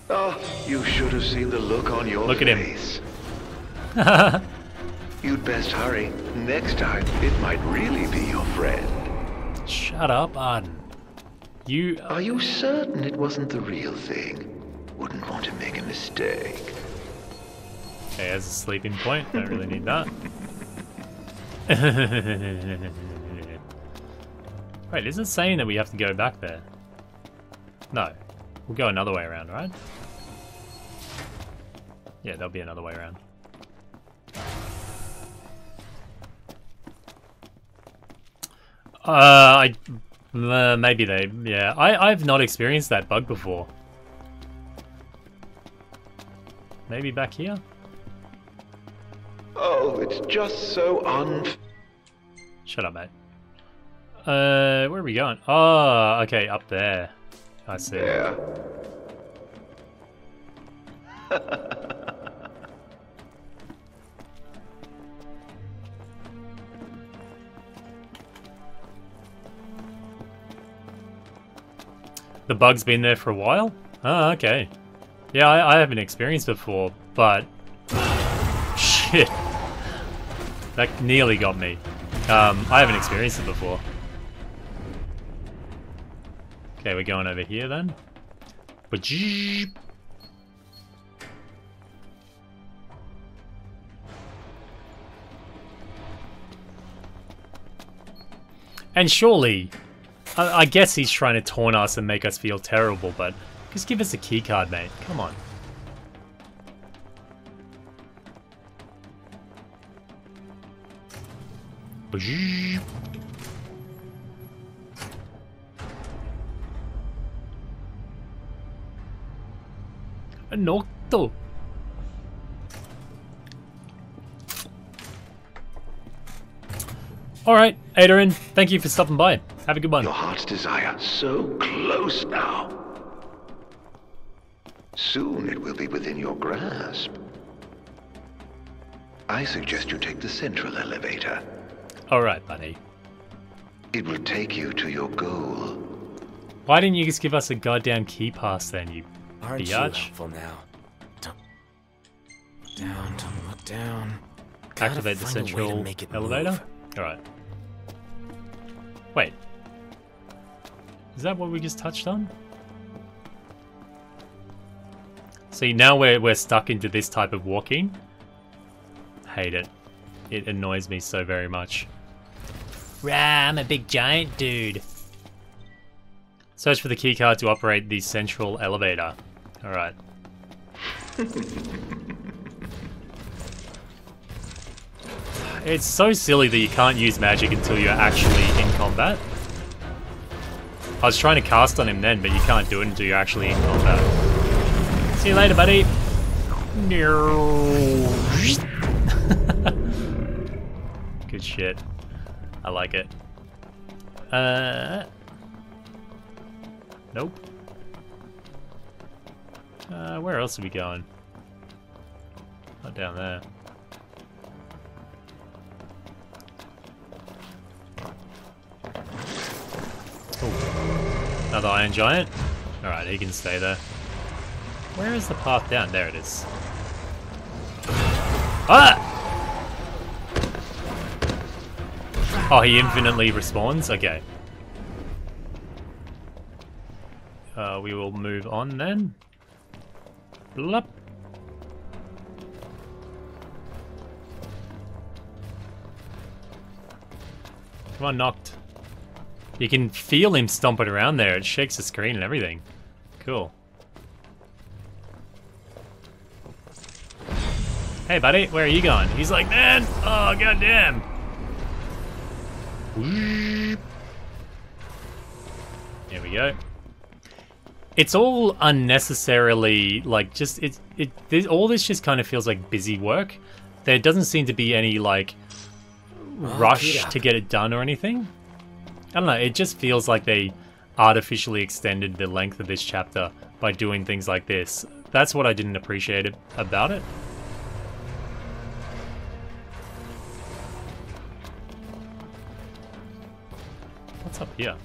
Oh, you should have seen the look on your face. Look at him. You'd best hurry. Next time, it might really be your friend. Shut up, Ardyn. You... Are you certain it wasn't the real thing? Wouldn't want to make a mistake. Okay, as a sleeping point. Don't really need that. Wait, is it saying that we have to go back there? No. We'll go another way around, right? Yeah, there'll be another way around. Maybe they... Yeah, I've not experienced that bug before. Maybe back here? Oh, it's just so Shut up, mate. Where are we going? Oh, okay, up there. I see. Yeah. The bug's been there for a while? Oh, okay. Yeah, I haven't experienced before, but... Shit. That nearly got me. I haven't experienced it before. Okay, we're going over here then. And surely, I guess he's trying to taunt us and make us feel terrible, but just give us a keycard, mate. Come on. Noctis. Alright, Ardyn, thank you for stopping by. Have a good one. Your heart's desire, so close now. Soon it will be within your grasp. I suggest you take the central elevator. Alright, buddy. It will take you to your goal. Why didn't you just give us a goddamn key pass then, you Aren't you biatch? helpful now? Don't look down, don't look down. Activate the central elevator? Alright. Wait. Is that what we just touched on? See, now we're stuck into this type of walking. Hate it. It annoys me so very much. Rah, I'm a big giant dude. Search for the keycard to operate the central elevator. Alright. It's so silly that you can't use magic until you're actually in combat. I was trying to cast on him then, but you can't do it until you're actually in combat. See you later, buddy. Good shit. I like it. Nope. Where else are we going? Not down there. Ooh. Another iron giant? Alright, he can stay there. Where is the path down? There it is. Ah! Oh, he infinitely respawns? Okay. We will move on then. Blup. Come on, Noct. You can feel him stomping around there. It shakes the screen and everything. Cool. Hey, buddy, where are you going? He's like, man, oh, goddamn. There we go. It's all unnecessarily, like, just, all this just kind of feels like busy work. There doesn't seem to be any, like, rush to get it done or anything. I don't know, it just feels like they artificially extended the length of this chapter by doing things like this. That's what I didn't appreciate about it. What's up here?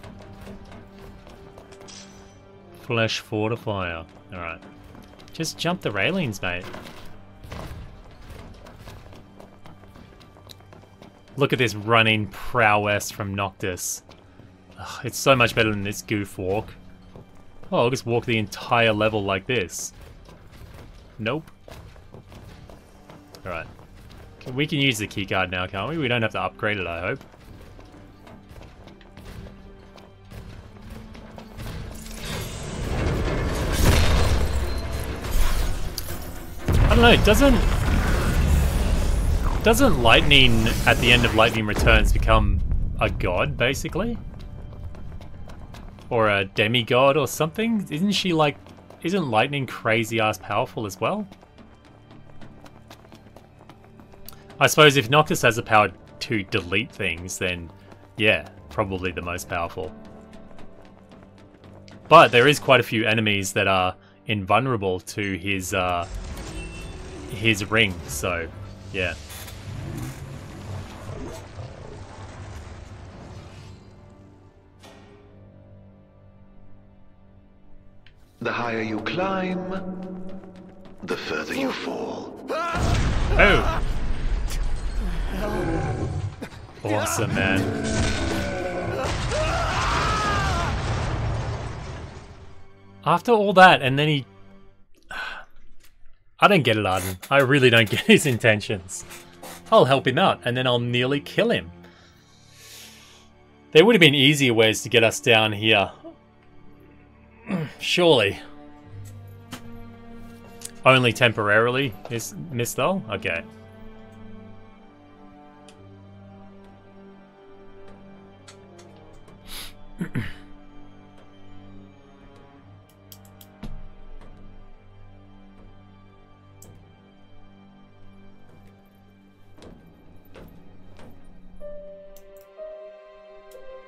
Flesh fortifier. Alright. Just jump the railings, mate. Look at this running prowess from Noctis. Ugh, it's so much better than this goof walk. Oh, I'll just walk the entire level like this. Nope. Alright. We can use the keycard now, can't we? We don't have to upgrade it, I hope. I don't know, doesn't Lightning, at the end of Lightning Returns, become a god, basically? Or a demigod or something? Isn't she like, isn't Lightning crazy-ass powerful as well? I suppose if Noctis has the power to delete things, then yeah, probably the most powerful. But there is quite a few enemies that are invulnerable to his ring, so yeah. The higher you climb, the further you fall. Oh! Awesome, man. After all that, and then he... I don't get it, Ardyn. I really don't get his intentions. I'll help him out, and then I'll nearly kill him. There would have been easier ways to get us down here. Surely. Only temporarily, Miss Tholl? Okay.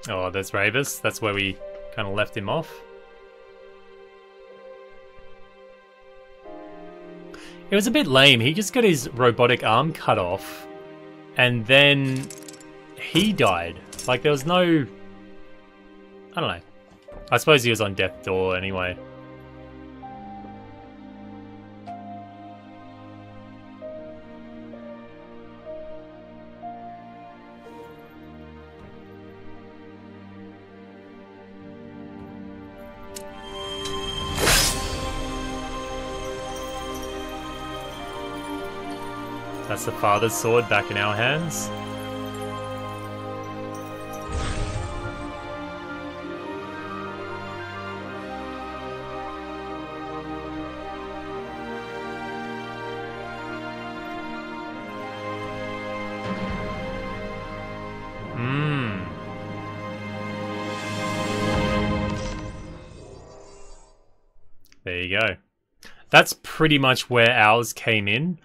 Oh, there's Ravus. That's where we kind of left him off. It was a bit lame. He just got his robotic arm cut off, and then he died. Like, there was no... I don't know. I suppose he was on death's door anyway. That's the father's sword back in our hands. There you go. That's pretty much where ours came in.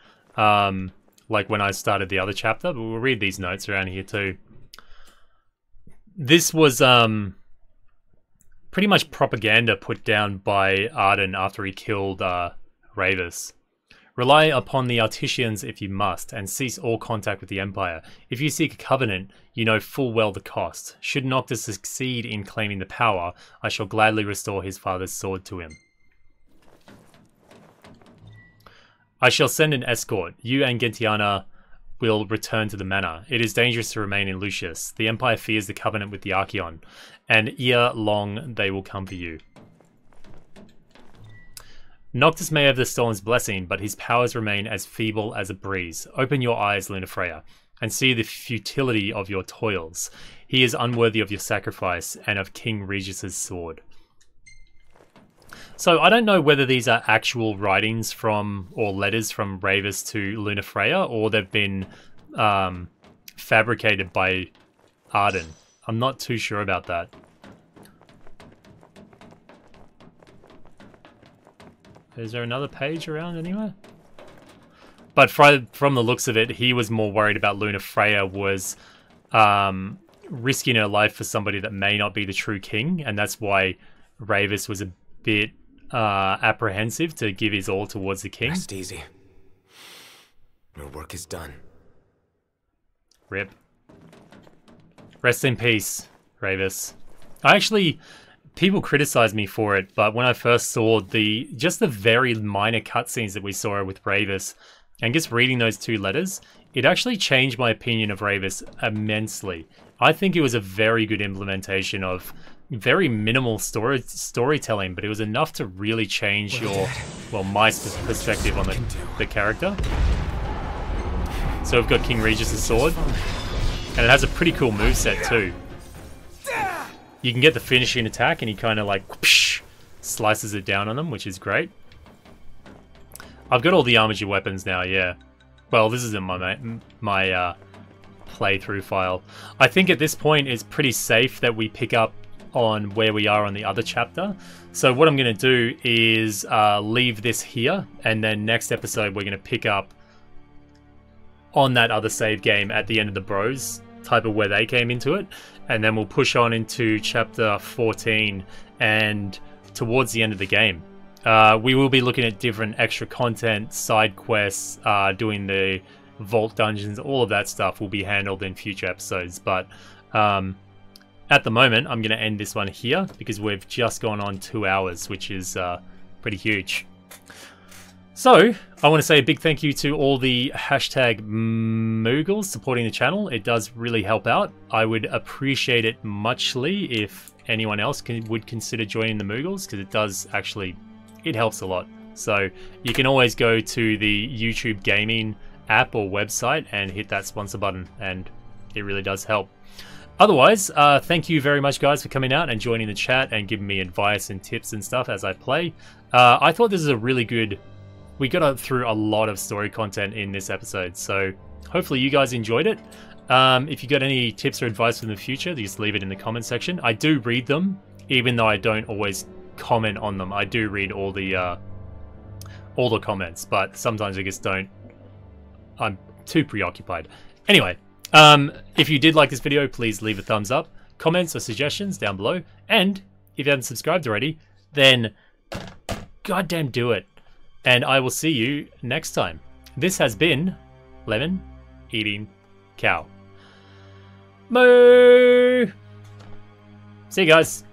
Like when I started the other chapter, but we'll read these notes around here too. This was pretty much propaganda put down by Ardyn after he killed Ravus. Rely upon the Artesians if you must, and cease all contact with the Empire. If you seek a covenant, you know full well the cost. Should Noctis succeed in claiming the power, I shall gladly restore his father's sword to him. I shall send an escort. You and Gentiana will return to the manor. It is dangerous to remain in Lucius. The Empire fears the covenant with the Archaeon, and ere long they will come for you. Noctis may have the Storm's blessing, but his powers remain as feeble as a breeze. Open your eyes, Lunafreya, and see the futility of your toils. He is unworthy of your sacrifice and of King Regis's sword. So I don't know whether these are actual writings from, or letters from Ravus to Lunafreya, or they've been fabricated by Ardyn. I'm not too sure about that. Is there another page around anywhere? But from the looks of it, he was more worried about Lunafreya was risking her life for somebody that may not be the true king, and that's why Ravus was a bit apprehensive to give his all towards the king. Rest easy. Your work is done. Rip. Rest in peace, Ravus. People criticized me for it, but when I first saw just the very minor cutscenes that we saw with Ravus, and just reading those two letters, it actually changed my opinion of Ravus immensely. I think it was a very good implementation of very minimal storytelling, but it was enough to really change my perspective on the character. So we've got King Regis' sword, and it has a pretty cool moveset too. You can get the finishing attack, and he kind of like whoosh, slices it down on them, which is great. I've got all the armature weapons now, yeah. Well, this isn't my playthrough file. I think at this point it's pretty safe that we pick up on where we are on the other chapter. So what I'm going to do is leave this here, and then next episode we're going to pick up on that other save game at the end of the Bros, type of where they came into it, and then we'll push on into chapter 14 and towards the end of the game. We will be looking at different extra content, side quests, doing the vault dungeons, all of that stuff will be handled in future episodes, but at the moment I'm going to end this one here because we've just gone on 2 hours, which is pretty huge. So I want to say a big thank you to all the #Moogles supporting the channel. It does really help out. I would appreciate it muchly if anyone else would consider joining the Moogles, because it does actually, it helps a lot. So you can always go to the YouTube gaming app or website and hit that sponsor button, and it really does help. Otherwise, thank you very much, guys, for coming out and joining the chat and giving me advice and tips and stuff as I play. I thought this is a really good... We got through a lot of story content in this episode, so hopefully you guys enjoyed it. If you got any tips or advice for the future, just leave it in the comment section. I do read them, even though I don't always comment on them. I do read all the comments, but sometimes I just don't. I'm too preoccupied. Anyway, if you did like this video, please leave a thumbs up, comments or suggestions down below, and if you haven't subscribed already, then goddamn do it. And I will see you next time. This has been Lemon Eating Cow. Moo! See you guys.